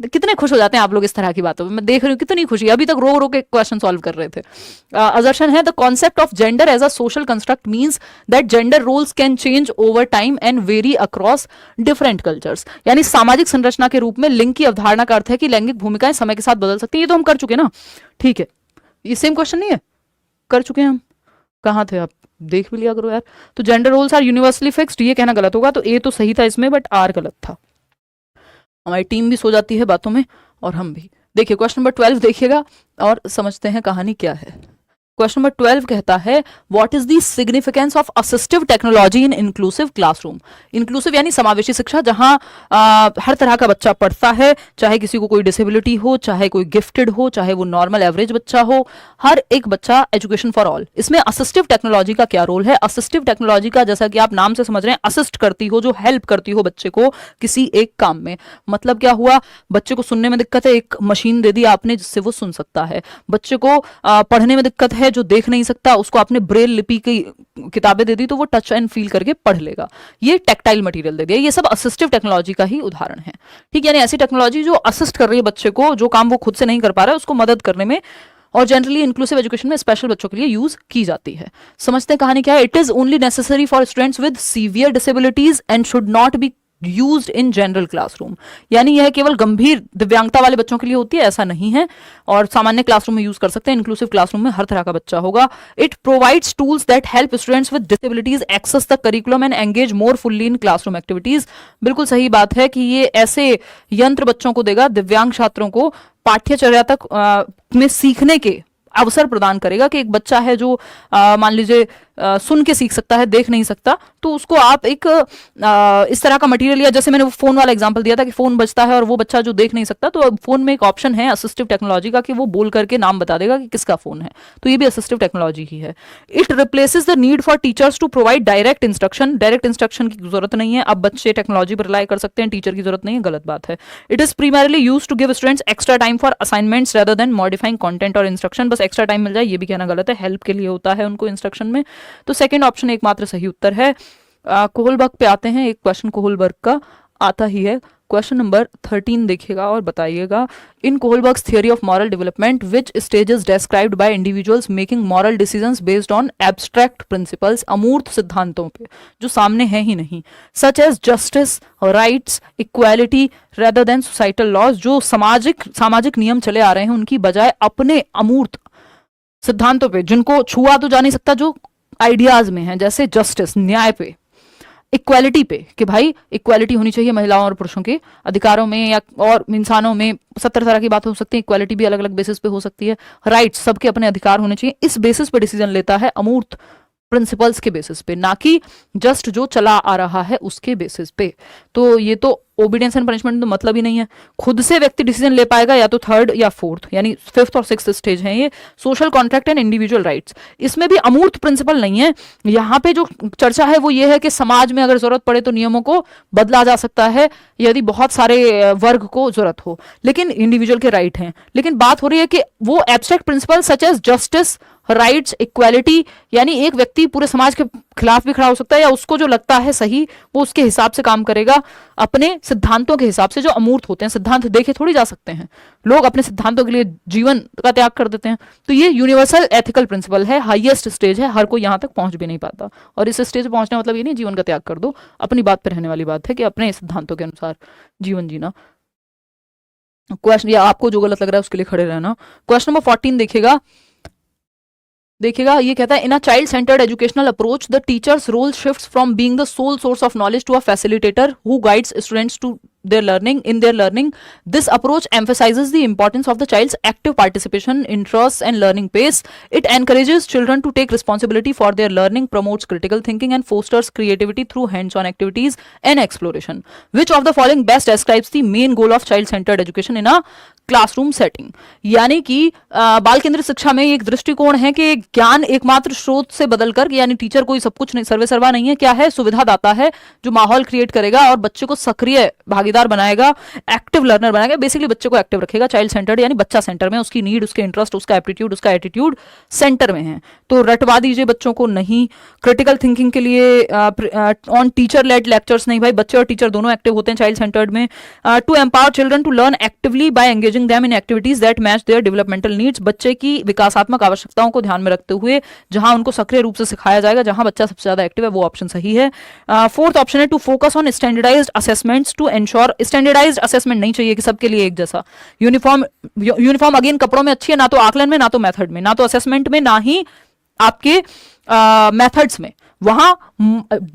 कितने खुश हो जाते हैं आप लोग इस तरह की बातों में, मैं देख रही हूँ कितनी खुशी, अभी तक रो रो के क्वेश्चन सॉल्व कर रहे थे। असर्शन है, the concept of gender as a social construct means that gender roles can change over time and vary across different cultures. यानी सामाजिक संरचना के रूप में लिंग की अवधारणा का अर्थ है कि लैंगिक भूमिकाएं समय के साथ बदल सकती है। ये तो हम कर चुके ना, ठीक है, ये सेम क्वेश्चन नहीं है, कर चुके हैं हम। कहाँ थे आप? देख भी लिया करो यार। तो gender roles are universally fixed, ये कहना गलत होगा, तो ए तो सही था इसमें, बट आर गलत था। हमारी टीम भी सो जाती है बातों में, और हम भी। देखिए क्वेश्चन नंबर 12 देखिएगा और समझते हैं कहानी क्या है। क्वेश्चन नंबर 12 कहता है, what is the significance of assistive technology in inclusive classroom. Inclusive यानी समावेशी शिक्षा, जहां हर तरह का बच्चा पढ़ता है, चाहे किसी को कोई डिसेबिलिटी हो, चाहे कोई गिफ्टेड हो, चाहे वो नॉर्मल एवरेज बच्चा हो, हर एक बच्चा, एजुकेशन फॉर ऑल। इसमें असिस्टिव टेक्नोलॉजी का क्या रोल है? असिस्टिव टेक्नोलॉजी का, जैसा कि आप नाम से समझ रहे हैं, असिस्ट करती हो, जो हेल्प करती हो बच्चे को किसी एक काम में। मतलब क्या हुआ? बच्चे को सुनने में दिक्कत है, एक मशीन दे दी आपने जिससे वो सुन सकता है। बच्चे को पढ़ने में दिक्कत है, जो देख नहीं सकता, उसको आपने ब्रेल लिपि की किताबें दे दी तो वो टच एंड फील करके पढ़ लेगा। ये टेक्टाइल मटेरियल दे दिया। ये सब असिस्टिव टेक्नोलॉजी का ही उदाहरण है। ठीक, यानी ऐसी टेक्नोलॉजी जो असिस्ट कर रही है बच्चे को, जो काम वो खुद से नहीं कर पा रहा है उसको मदद करने में, और जनरली इंक्लूसिव एजुकेशन में स्पेशल बच्चों के लिए यूज की जाती है। समझते हैं कहानी क्या है। It is only necessary for students with severe disabilities and should not be used in general classroom. यानी यह केवल गंभीर दिव्यांगता वाले बच्चों के लिए होती है, ऐसा नहीं है, और सामान्य क्लासरूम में यूज कर सकते हैं। इंक्लूसिव क्लासरूम में हर तरह का बच्चा होगा। It provides tools that help students with disabilities access the curriculum and engage more fully in classroom activities. बिल्कुल सही बात है कि ये ऐसे यंत्र बच्चों को देगा, दिव्यांग छात्रों को पाठ्यचर्या तक में सीखने के अवसर प्रदान करेगा। कि एक बच्चा है जो मान लीजिए सुन के सीख सकता है, देख नहीं सकता, तो उसको आप एक इस तरह का मटेरियल, या जैसे मैंने वो फोन वाला एग्जांपल दिया था कि फोन बजता है और वो बच्चा जो देख नहीं सकता, तो अब फोन में एक ऑप्शन है असिस्टिव टेक्नोलॉजी का कि वो बोल करके नाम बता देगा कि किसका फोन है, तो ये भी असिस्टिव टेक्नोलॉजी ही है। It replaces the need for teachers to provide direct instruction. Direct instruction की जरूरत नहीं है, अब बच्चे टेक्नोलॉजी पर रिलाई कर सकते हैं, टीचर की जरूरत नहीं है, गलत बात है। It is primarily used to give students extra time for assignments rather than modifying content और instruction। बस एक्स्ट्रा टाइम मिल जाए ये भी कहना गलत है, हेल्प के लिए होता है उनको इंस्ट्रक्शन में। तो सेकंड ऑप्शन एकमात्र सही उत्तर है। कोहलबर्ग पे आते हैं, एक क्वेश्चन कोहलबर्ग का आता ही है। क्वेश्चन नंबर 13 देखिएगा और बताइएगा। In Kohlberg's theory of moral development which stages described by individuals making moral decisions based on abstract principles, अमूर्त सिद्धांतों पे जो सामने है ही नहीं, such as justice, rights, equality rather than societal laws, जो सामाजिक नियम चले आ रहे हैं उनकी बजाय अपने अमूर्त सिद्धांतों पे जिनको छुआ तो जा नहीं सकता, जो आइडियाज में है, जैसे जस्टिस न्याय पे, इक्वालिटी पे कि भाई इक्वालिटी होनी चाहिए महिलाओं और पुरुषों के अधिकारों में या और इंसानों में, 70 तरह की बात हो सकती है, इक्वालिटी भी अलग अलग बेसिस पे हो सकती है, राइट्स सबके अपने अधिकार होने चाहिए, इस बेसिस पे डिसीजन लेता है, अमूर्त प्रिंसिपल्स के बेसिस पे, ना कि जस्ट जो चला आ रहा है उसके बेसिस पे। तो ये तो ओबीडियंस एंड पनिशमेंट तो मतलब ही नहीं है, खुद से व्यक्ति डिसीजन ले पाएगा या तो थर्ड या फोर्थ, यानी फिफ्थ और सिक्स्थ स्टेज है ये। Social contract and individual rights, इसमें भी अमूर्त प्रिंसिपल नहीं है। यहाँ पे जो चर्चा है वो ये है कि समाज में अगर जरूरत पड़े तो नियमों को बदला जा सकता है यदि बहुत सारे वर्ग को जरूरत हो, लेकिन इंडिविजुअल के राइट हैं। लेकिन बात हो रही है कि वो abstract principle such as justice, rights, equality, यानी एक व्यक्ति पूरे समाज के खिलाफ भी खड़ा हो सकता है या उसको जो लगता है सही वो उसके हिसाब से काम करेगा, अपने सिद्धांतों के हिसाब से जो अमूर्त होते हैं। सिद्धांत देखे थोड़ी जा सकते हैं, लोग अपने सिद्धांतों के लिए जीवन का त्याग कर देते हैं। तो ये यूनिवर्सल एथिकल प्रिंसिपल है, हाईएस्ट स्टेज है, हर कोई यहाँ तक पहुंच भी नहीं पाता। और इस स्टेज पे पहुंचने मतलब ये नहीं जीवन का त्याग कर दो, अपनी बात पर रहने वाली बात है कि अपने सिद्धांतों के अनुसार जीवन जीना। क्वेश्चन, या आपको जो गलत लग रहा है उसके लिए खड़े रहना। क्वेश्चन नंबर 14 देखिएगा, ये कहता है in a child centred educational approach the teacher's role shifts from being the sole source of knowledge to a facilitator who guides students to their learning. This approach emphasizes the importance of the child's active participation, interests and learning pace. It encourages children to take responsibility for their learning, promotes critical thinking and fosters creativity through hands-on activities and exploration. Which of the following best describes the main goal of child-centered education in a classroom setting? यानी कि बाल केंद्रित शिक्षा में एक दृष्टिकोण है कि ज्ञान एकमात्र स्रोत से बदलकर, यानी टीचर कोई सब कुछ नहीं, सर्वे सर्वा नहीं है, क्या है, सुविधा दाता है जो माहौल क्रिएट करेगा और बच्चे को सक्रिय भागीदार बनाएगा, एक्टिव लर्नर बनाएगा, बेसिकली बच्चे को एक्टिव रखेगा। चाइल्ड सेंटर्ड यानी बच्चा सेंटर में, उसकी नीड, उसके इंटरेस्ट, उसका एप्टीट्यूड, उसका एटीट्यूड सेंटर में है। तो रटवा दीजिए बच्चों को नहीं। क्रिटिकल थिंकिंग के लिए ऑन टीचर लेड लेक्चर्स नहीं, भाई बच्चे और टीचर दोनों एक्टिव होते हैं चाइल्ड सेंटर्ड में। To empower children to learn actively by engaging them in activities that match their developmental needs, बच्चे की विकासात्मक आवश्यकताओं को ध्यान में रखते हुए जहां उनको सक्रिय रूप से सिखाया जाएगा, जहां बच्चा सबसे ज्यादा एक्टिव है, वो ऑप्शन सही है। फोर्थ ऑप्शन है to focus on standardised assessments to ensure, standardised assessment नहीं चाहिए कि सबके लिए एक जैसा, यूनिफॉर्म अगेन कपड़ों में अच्छी है, ना तो आकलन में, ना तो मेथड में, ना तो असेसमेंट में, ना ही आपके मेथड्स में। वहां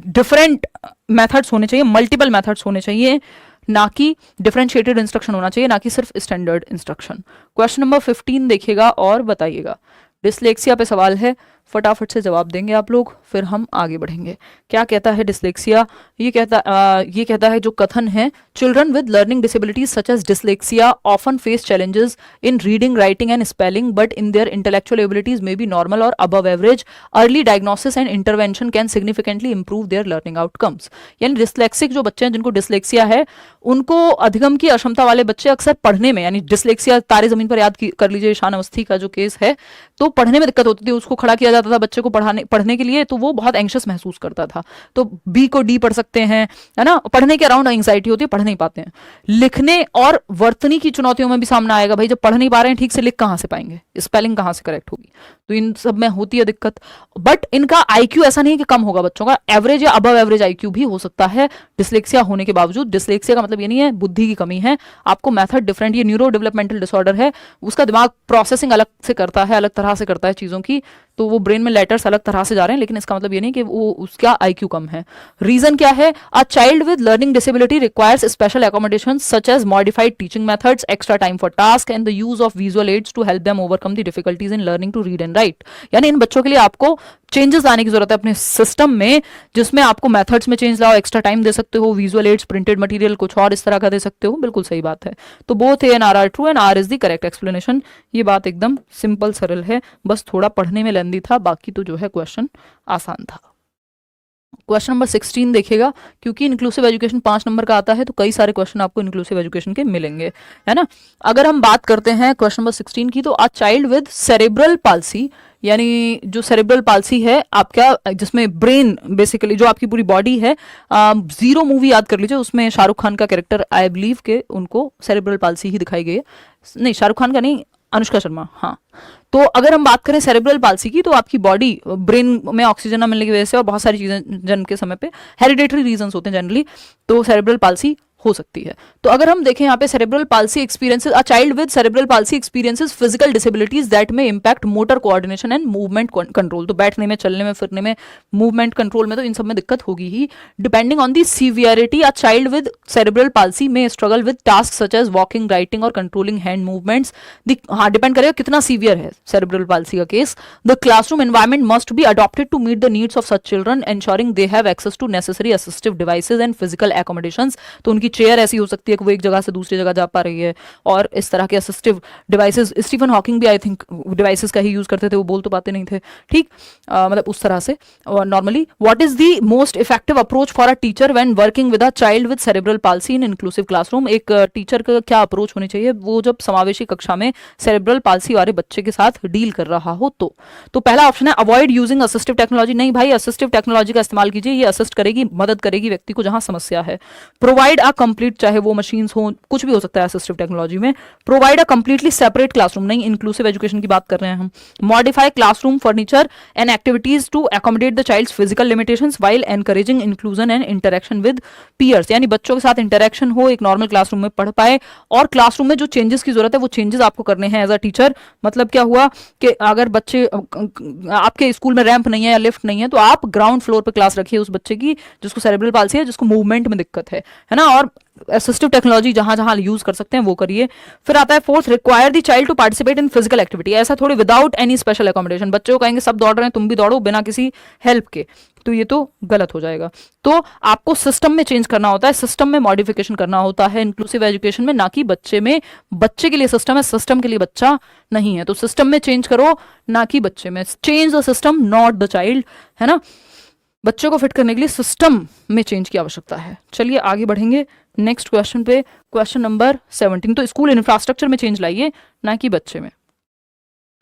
डिफरेंट मेथड्स होने चाहिए, मल्टीपल मेथड्स होने चाहिए, ना कि डिफरेंशिएटेड इंस्ट्रक्शन होना चाहिए, ना कि सिर्फ स्टैंडर्ड इंस्ट्रक्शन। क्वेश्चन नंबर 15 देखिएगा और बताइएगा। डिस्लेक्सिया पे सवाल है, फटाफट से जवाब देंगे आप लोग, फिर हम आगे बढ़ेंगे। क्या कहता है डिस्लेक्सिया? ये कहता है जो कथन है, children with learning disabilities such as dyslexia often face challenges in reading, writing and spelling, but in their intellectual abilities may be normal और above average. Early diagnosis and intervention can significantly improve their learning outcomes. यानी dyslexic जो बच्चे हैं जिनको dyslexia है, उनको अधिगम की अक्षमता वाले बच्चे अक्सर पढ़ने में, यानी डिस्लेक्सिया तारे जमीन पर याद कर लीजिए ईशान अवस्थी का जो केस है, तो पढ़ने में दिक्कत होती थी, उसको खड़ा किया जाता था बच्चे को पढ़ने के लिए, तो वो बहुत एंग्शियस महसूस करता था। तो बी को डी पढ़ सकते हैं, है ना, पढ़ने के अराउंड एंग्जाइटी होती है, पढ़ नहीं पाते हैं। लिखने और वर्तनी की चुनौतियों में भी सामने आएगा, भाई जब पढ़ नहीं पा रहे हैं ठीक से, लिख कहां से पाएंगे, स्पेलिंग कहां से करेक्ट होगी, तो इन सब में होती है दिक्कत। बट इनका आईक्यू ऐसा नहीं कि कम होगा, बच्चों का एवरेज या अबव एवरेज आईक्यू भी हो सकता है डिस्लेक्सिया होने के बावजूद। डिस्लेक्सिया का मतलब ये नहीं है बुद्धि की कमी है, आपको मेथड डिफरेंट, ये न्यूरो डेवलपमेंटल डिसऑर्डर है, उसका दिमाग प्रोसेसिंग अलग से करता है, अलग तरह से करता है चीजों की, तो वो ब्रेन में लेटर्स अलग तरह से जा रहे हैं, लेकिन इसका मतलब ये नहीं कि वो उसका IQ कम है। रीजन क्या है? A child with learning disability requires special accommodation such as modified teaching methods, extra time for task and the use of visual aids to help them overcome the difficulties in learning to read and write. यानी इन बच्चों के लिए आपको changes लाने की जरूरत है अपने सिस्टम में, जिसमें आपको मेथड्स में चेंज लाओ, एक्स्ट्रा टाइम दे सकते हो, विजुअल एड्स, प्रिंटेड मटेरियल कुछ और इस तरह का दे सकते हो। बिल्कुल सही बात है। तो both A and R are true and R is the correct explanation. ये बात एकदम सिंपल सरल है, बस थोड़ा पढ़ने में लेंदी था, बाकी तो जो है क्वेश्चन आसान था। क्वेश्चन नंबर 16 देखिएगा, क्योंकि इंक्लूसिव एजुकेशन 5 नंबर का आता है तो कई सारे क्वेश्चन आपको इंक्लूसिव एजुकेशन के मिलेंगे, है ना। अगर हम बात करते हैं क्वेश्चन नंबर 16 की, तो a child with cerebral palsy, यानी जो सेरेब्रल पाल्सी है आपका, जिसमें ब्रेन बेसिकली जो आपकी पूरी बॉडी है, जीरो मूवी याद कर लीजिए, उसमें शाहरुख खान का कैरेक्टर आई बिलीव के उनको सेरेब्रल पाल्सी ही दिखाई गई है, नहीं शाहरुख खान का नहीं, अनुष्का शर्मा, हाँ। तो अगर हम बात करें सेरेब्रल पाल्सी की, तो आपकी बॉडी ब्रेन में ऑक्सीजन न मिलने की वजह से और बहुत सारी चीजें जन्म के समय पे हेरिडेटरी रीजंस होते हैं जनरली, तो सेरेब्रल पाल्सी हो सकती है। तो अगर हम देखें यहाँ पे cerebral palsy experiences, a child with cerebral palsy experiences physical disabilities that may impact motor coordination and movement control. तो बैठने में, चलने में, फिरने में, मूवमेंट कंट्रोल में, तो इन सब में दिक्कत होगी ही। Depending on the severity, a child with cerebral palsy may struggle with task such as walking, writing और कंट्रोलिंग हैंड मूवमेंट्स। हाँ, डिपेंड करेगा कितना सीवियर है सेरेब्रल पाल्सी का केस। The classroom environment must be adopted to meet the needs of such children, ensuring they have access to necessary assistive devices and physical accommodations. तो उनकी chair ऐसी हो सकती है कि वो एक जगह से दूसरी जगह जा पा रही है, और इस तरह के असिस्टिव डिवाइसेस, स्टीफन हॉकिंग भी आई थिंक डिवाइसेस का ही यूज करते थे, वो बोल तो पाते नहीं थे, ठीक, मतलब उस तरह से। और normally what is the most effective approach for a teacher when working with a child with cerebral palsy in inclusive classroom. एक टीचर का क्या अप्रोच होनी चाहिए वो जब समावेशी कक्षा में सेरेब्रल पाल्सी वाले बच्चे के साथ डील कर रहा हो। तो पहला ऑप्शन है अवॉइड यूजिंग असिस्टिव टेक्नोलॉजी। नहीं भाई, असिस्टिव टेक्नोलॉजी का इस्तेमाल कीजिए, ये असिस्ट करेगी, मदद करेगी व्यक्ति को जहां समस्या है। प्रोवाइड अ कंप्लीट, चाहे वो मशीन्स हो, कुछ भी हो सकता है असिस्टिव टेक्नोलॉजी में। Provide a completely separate classroom, नहीं इंक्लूसिव एजुकेशन की बात कर रहे हैं हम। Modify classroom furniture and activities to accommodate the child's physical limitations while encouraging inclusion and interaction with peers. यानी बच्चों के साथ इंटरेक्शन हो, एक नॉर्मल क्लासरूम में पढ़ पाए, और क्लासरूम में जो चेंजेस की जरूरत है वो चेंजेस आपको करने हैं एज अ टीचर। मतलब क्या हुआ कि अगर बच्चे, आपके स्कूल में रैंप नहीं है या लिफ्ट नहीं है, तो आप ग्राउंड फ्लोर पर क्लास रखिए उस बच्चे की जिसको सेरेब्रल पाल्सी है, जिसको मूवमेंट में दिक्कत है ना, और असिस्टिव टेक्नोलॉजी जहां जहां यूज कर सकते हैं वो करिए। फिर आता है fourth, require the child to participate in physical activity. ऐसा थोड़ी विदाउट एनी स्पेशल एकोमोडेशन, बच्चों को कहेंगे सब दौड़ रहे हैं तुम भी दौड़ो बिना किसी हेल्प के, तो ये तो गलत हो जाएगा। तो आपको सिस्टम में चेंज करना होता है, सिस्टम में मॉडिफिकेशन करना होता है इंक्लूसिव एजुकेशन में, ना कि बच्चे में। बच्चे के लिए सिस्टम है, सिस्टम के लिए बच्चा नहीं है। तो सिस्टम में चेंज करो, ना कि बच्चे में। Change the system not the child, है ना। बच्चों को फिट करने के लिए सिस्टम में चेंज की आवश्यकता है। चलिए आगे बढ़ेंगे नेक्स्ट क्वेश्चन पे, क्वेश्चन नंबर 17। तो स्कूल इंफ्रास्ट्रक्चर में चेंज लाइए, ना कि बच्चे में।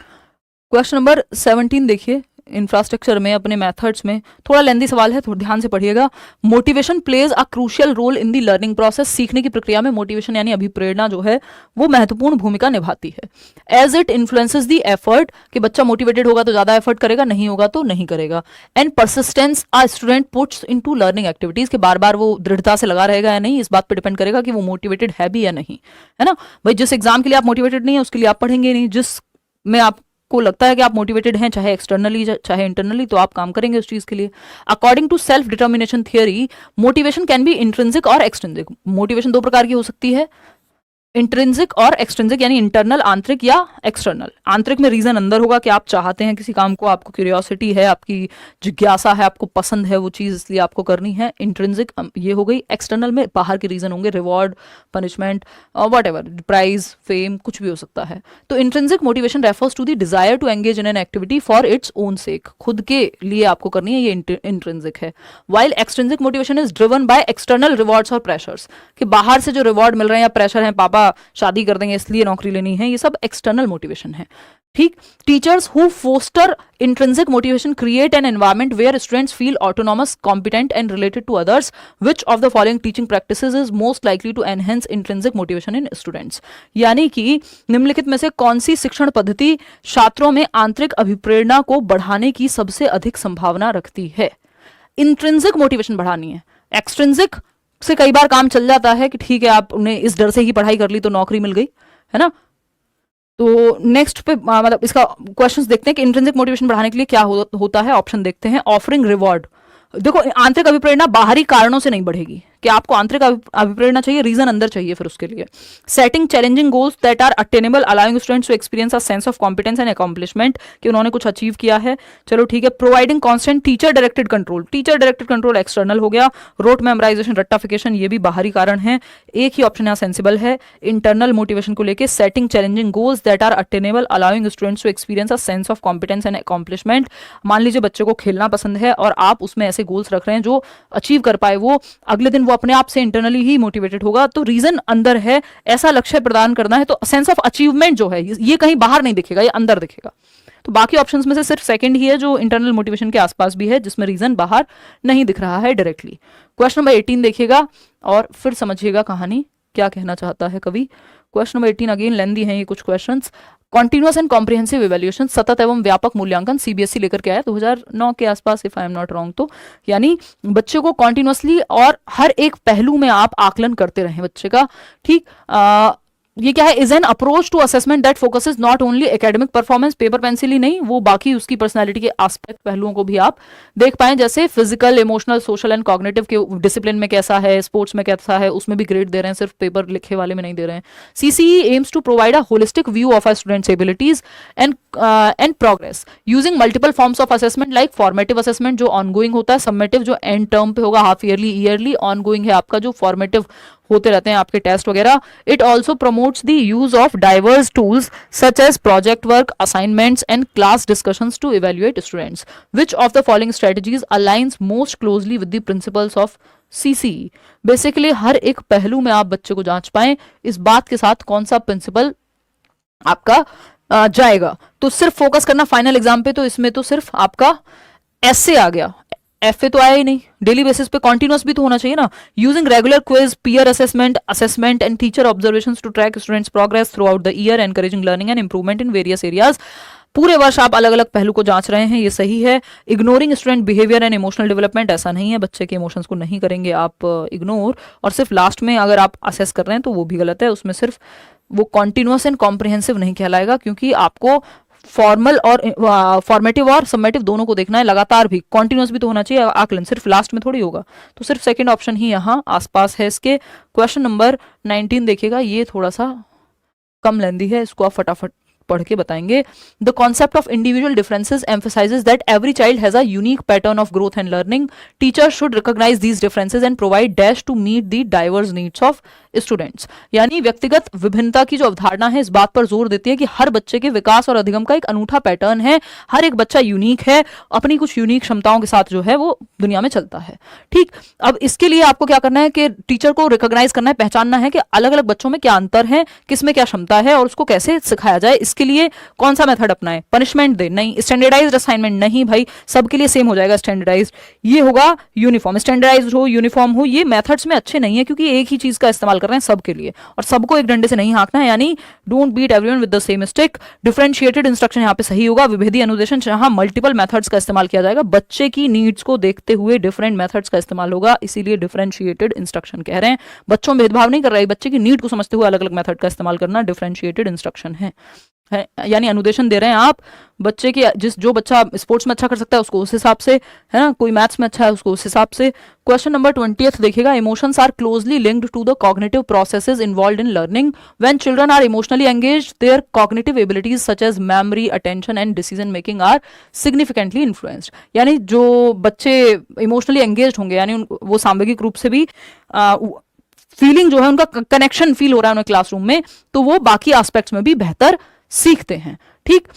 क्वेश्चन नंबर 17 देखिए, इंफ्रास्ट्रक्चर में, अपने मेथड्स में, थोड़ा लेंदी सवाल है, थोड़ा ध्यान से पढ़िएगा। Motivation plays a crucial role in the learning process. सीखने की प्रक्रिया में मोटिवेशन यानी अभिप्रेरणा जो है वो महत्वपूर्ण भूमिका निभाती है। As it influences the effort, कि बच्चा मोटिवेटेड होगा तो ज्यादा एफर्ट करेगा, नहीं होगा तो नहीं करेगा। And persistence a student puts into learning activities, के बार बार वो दृढ़ता से लगा रहेगा या नहीं, इस बात पर डिपेंड करेगा कि वो मोटिवेटेड है भी या नहीं, है ना। भाई जिस एग्जाम के लिए आप मोटिवेटेड नहीं है उसके लिए आप पढ़ेंगे नहीं, जिस में आप को लगता है कि आप मोटिवेटेड हैं, चाहे एक्सटर्नली चाहे इंटरनली, तो आप काम करेंगे उस चीज के लिए। According to self determination theory, motivation can be intrinsic और एक्सट्रिंसिक। मोटिवेशन दो प्रकार की हो सकती है, इंट्रिंसिक और एक्सट्रिंसिक, यानी इंटरनल आंतरिक या एक्सटर्नल। आंतरिक में रीजन अंदर होगा कि आप चाहते हैं किसी काम को, आपको क्यूरियोसिटी है, आपकी जिज्ञासा है, आपको पसंद है वो चीज इसलिए आपको करनी है, इंट्रिंसिक ये हो गई। एक्सटर्नल में बाहर के रीजन होंगे, reward, punishment, whatever, prize, fame, कुछ भी हो सकता है। तो intrinsic motivation refers to the desire to engage in an activity for its own sake, खुद के लिए आपको करनी है, ये इंट्रिंसिक है। While extrinsic motivation is driven by external rewards और प्रेशर्स, कि बाहर से जो रिवॉर्ड मिल रहे हैं या प्रेशर है, पापा शादी कर देंगे इसलिए नौकरी लेनी है, ये सब एक्सटर्नल मोटिवेशन है, ठीक। Teachers who foster intrinsic motivation create an environment where students feel autonomous, competent and related to others. Which of the following teaching practices is most likely to enhance intrinsic motivation in students. यानी कि निम्नलिखित में से कौन सी शिक्षण पद्धति छात्रों में आंतरिक अभिप्रेरणा को बढ़ाने की सबसे अधिक संभावना रखती है। इंट्रिंसिक मोटिवेशन बढ़ानी है, एक्सट्रिंसिक से कई बार काम चल जाता है कि ठीक है आपने इस डर से ही पढ़ाई कर ली तो नौकरी मिल गई, है ना। तो नेक्स्ट पे मतलब इसका क्वेश्चंस देखते हैं कि इंट्रिंसिक मोटिवेशन बढ़ाने के लिए क्या होता है। ऑप्शन देखते हैं। ऑफरिंग रिवॉर्ड, देखो आंतरिक अभिप्रेरणा बाहरी कारणों से नहीं बढ़ेगी, कि आपको आंतरिक अभिप्रेरणा चाहिए, रीजन अंदर चाहिए फिर उसके लिए। Setting challenging goals that are attainable, allowing students to experience a sense of competence and accomplishment, कि उन्होंने कुछ अचीव किया है। चलो ठीक है। Providing constant teacher directed control, teacher directed control external हो गया। रोट मेमोराइजेशन, रट्टाफिकेशन, ये भी बाहरी कारण है। एक ही ऑप्शन यहाँ सेंसिबल है। इंटरनल मोटिवेशन को लेकर setting challenging goals that are attainable, allowing students to experience a sense of competence and accomplishment. मान लीजिए बच्चे को खेलना पसंद है और आप उसमें ऐसे गोल्स रख रहे हैं जो अचीव कर पाए, वो अगले दिन वो अपने आप से इंटरनली ही मोटिवेटेड होगा। तो रीजन अंदर है, ऐसा लक्ष्य प्रदान करना है, तो सेंस ऑफ अचीवमेंट जो है ये कहीं बाहर नहीं दिखेगा, ये अंदर दिखेगा। तो बाकी ऑप्शंस में से सिर्फ सेकंड ही है जो इंटरनल मोटिवेशन के आसपास भी है, जिसमें रीजन बाहर नहीं दिख रहा है डायरेक्टली। क्वेश्चन नंबर 18 देखिएगा और फिर समझिएगा कहानी क्या कहना चाहता है कवि। क्वेश्चन नंबर 18 अगेन लेंदी है ये कुछ questions. Continuous and comprehensive evaluation, सतत एवं व्यापक मूल्यांकन, सीबीएसई लेकर के आया 2009 के आसपास, if I am not wrong. तो यानी बच्चे को कॉन्टिन्यूअसली और हर एक पहलू में आप आकलन करते रहें बच्चे का, ठीक। ये क्या है, is an approach to assessment that focuses not only academic performance, paper pencil ही नहीं, वो बाकी उसकी पर्सनैलिटी के आस्पेक्ट पहलुओं को भी आप देख पाएं, जैसे physical, emotional, social and cognitive के डिसिप्लिन में कैसा है, स्पोर्ट्स में कैसा है, उसमें भी ग्रेड दे रहे हैं, सिर्फ पेपर लिखे वाले में नहीं दे रहे हैं। CCE aims to provide a holistic view of a student's abilities and progress using multiple forms of assessment, like formative assessment जो ऑनगोइंग होता है, सबमिटिव जो एंड टर्म पे होगा, हाफ ईयरली, ईयरली, ऑनगोइंग है आपका जो फॉर्मेटिव होते रहते हैं आपके टेस्ट वगैरह। It also promotes the use of diverse tools such as project work, assignments and class discussions to evaluate students. Which of the following strategies aligns most closely with the principles of CCE. Basically हर एक पहलू में आप बच्चे को जांच पाएं इस बात के साथ कौन सा प्रिंसिपल आपका जाएगा। तो सिर्फ फोकस करना फाइनल एग्जाम पे, तो इसमें तो सिर्फ आपका ऐसे आ गया, एफ तो आया ही नहीं। डेली बेसिस पे कॉन्टिन्यूअस भी तो होना चाहिए ना। Using regular quiz, peer assessment and teacher observations to track students' progress throughout the year, encouraging learning and improvement in various areas. पूरे वर्ष आप अलग अलग पहलू को जांच रहे हैं, ये सही है। Ignoring student behaviour and emotional development, ऐसा नहीं है, बच्चे के इमोशंस को नहीं करेंगे आप इग्नोर, और सिर्फ लास्ट में अगर आप असेस कर रहे हैं तो वो भी गलत है, उसमें सिर्फ वो कॉन्टिन्यूअस एंड कॉम्प्रिहेंसिव नहीं कहलाएगा, क्योंकि आपको फॉर्मल और फॉर्मेटिव और सबमेटिव दोनों को देखना है लगातार, भी कॉन्टिन्यूअस भी तो होना चाहिए आकलन, सिर्फ लास्ट में थोड़ी होगा। तो सिर्फ सेकंड ऑप्शन ही यहाँ आसपास है इसके। क्वेश्चन नंबर 19 देखिएगा, ये थोड़ा सा कम लेंदी है, इसको आप फटाफट पढ़ के बताएंगे। The concept of individual differences emphasises that every child has a unique pattern of growth and learning. Teachers should recognise these differences and provide dash to meet the diverse needs of students. यानी व्यक्तिगत विभिन्नता की जो अवधारणा है इस बात पर जोर देती है कि हर बच्चे के विकास और अधिगम का एक अनूठा पैटर्न है, हर एक बच्चा यूनिक है, अपनी कुछ यूनिक क्षमताओं के साथ जो है वो दुनिया में चलता है, ठीक। अब इसके लिए आपको क्या करना है कि टीचर को रिकॉग्नाइज करना है, पहचानना है कि अलग अलग बच्चों में क्या अंतर है, किसमें क्या क्षमता है और उसको कैसे सिखाया जाए। इसके लिए कौन सा मेथड अपनाए, पनिशमेंट दे नहीं, स्टैंडर्डाइज्ड असाइनमेंट नहीं, भाई सबके लिए सेम हो जाएगा स्टैंडर्डाइज्ड, ये होगा यूनिफॉर्म, स्टैंडर्डाइज्ड हो यूनिफॉर्म हो, ये मेथड्स में अच्छे नहीं है, क्योंकि एक ही चीज का इस्तेमाल कर रहे हैं सबके लिए और सबको एक डंडे से नहीं हाँकना है, यानी don't beat everyone with the same stick. Differentiated instruction यहाँ पे सही होगा। विभेदी अनुदेशन, जहां मल्टीपल मेथड्स का इस्तेमाल किया जाएगा, बच्चे की नीड्स को देखते हुए डिफरेंट मेथड्स का इस्तेमाल होगा, इसीलिए डिफरेंशिएटेड इंस्ट्रक्शन कह रहे हैं। बच्चों में भेदभाव नहीं कर रहे, बच्चे की नीड को समझते हुए अलग अलग मेथड का इस्तेमाल करना डिफरेंशिएटेड इंस्ट्रक्शन है। यानी अनुदेशन दे रहे हैं आप बच्चे की, जो बच्चा स्पोर्ट्स में अच्छा कर सकता है उसको उस हिसाब से, है ना, कोई मैथ्स में अच्छा है उसको उस हिसाब से। क्वेश्चन नंबर 20 देखिएगा, emotions are closely linked to the cognitive processes involved in learning. When children are emotionally engaged their cognitive abilities such as memory, attention and decision making are significantly influenced. यानी जो बच्चे emotionally engaged होंगे, यानी वो सामूहिक रूप से भी फीलिंग जो है उनका कनेक्शन फील हो रहा है उन्हें क्लासरूम में, तो वो बाकी एस्पेक्ट्स में भी बेहतर सीखते हैं, ठीक।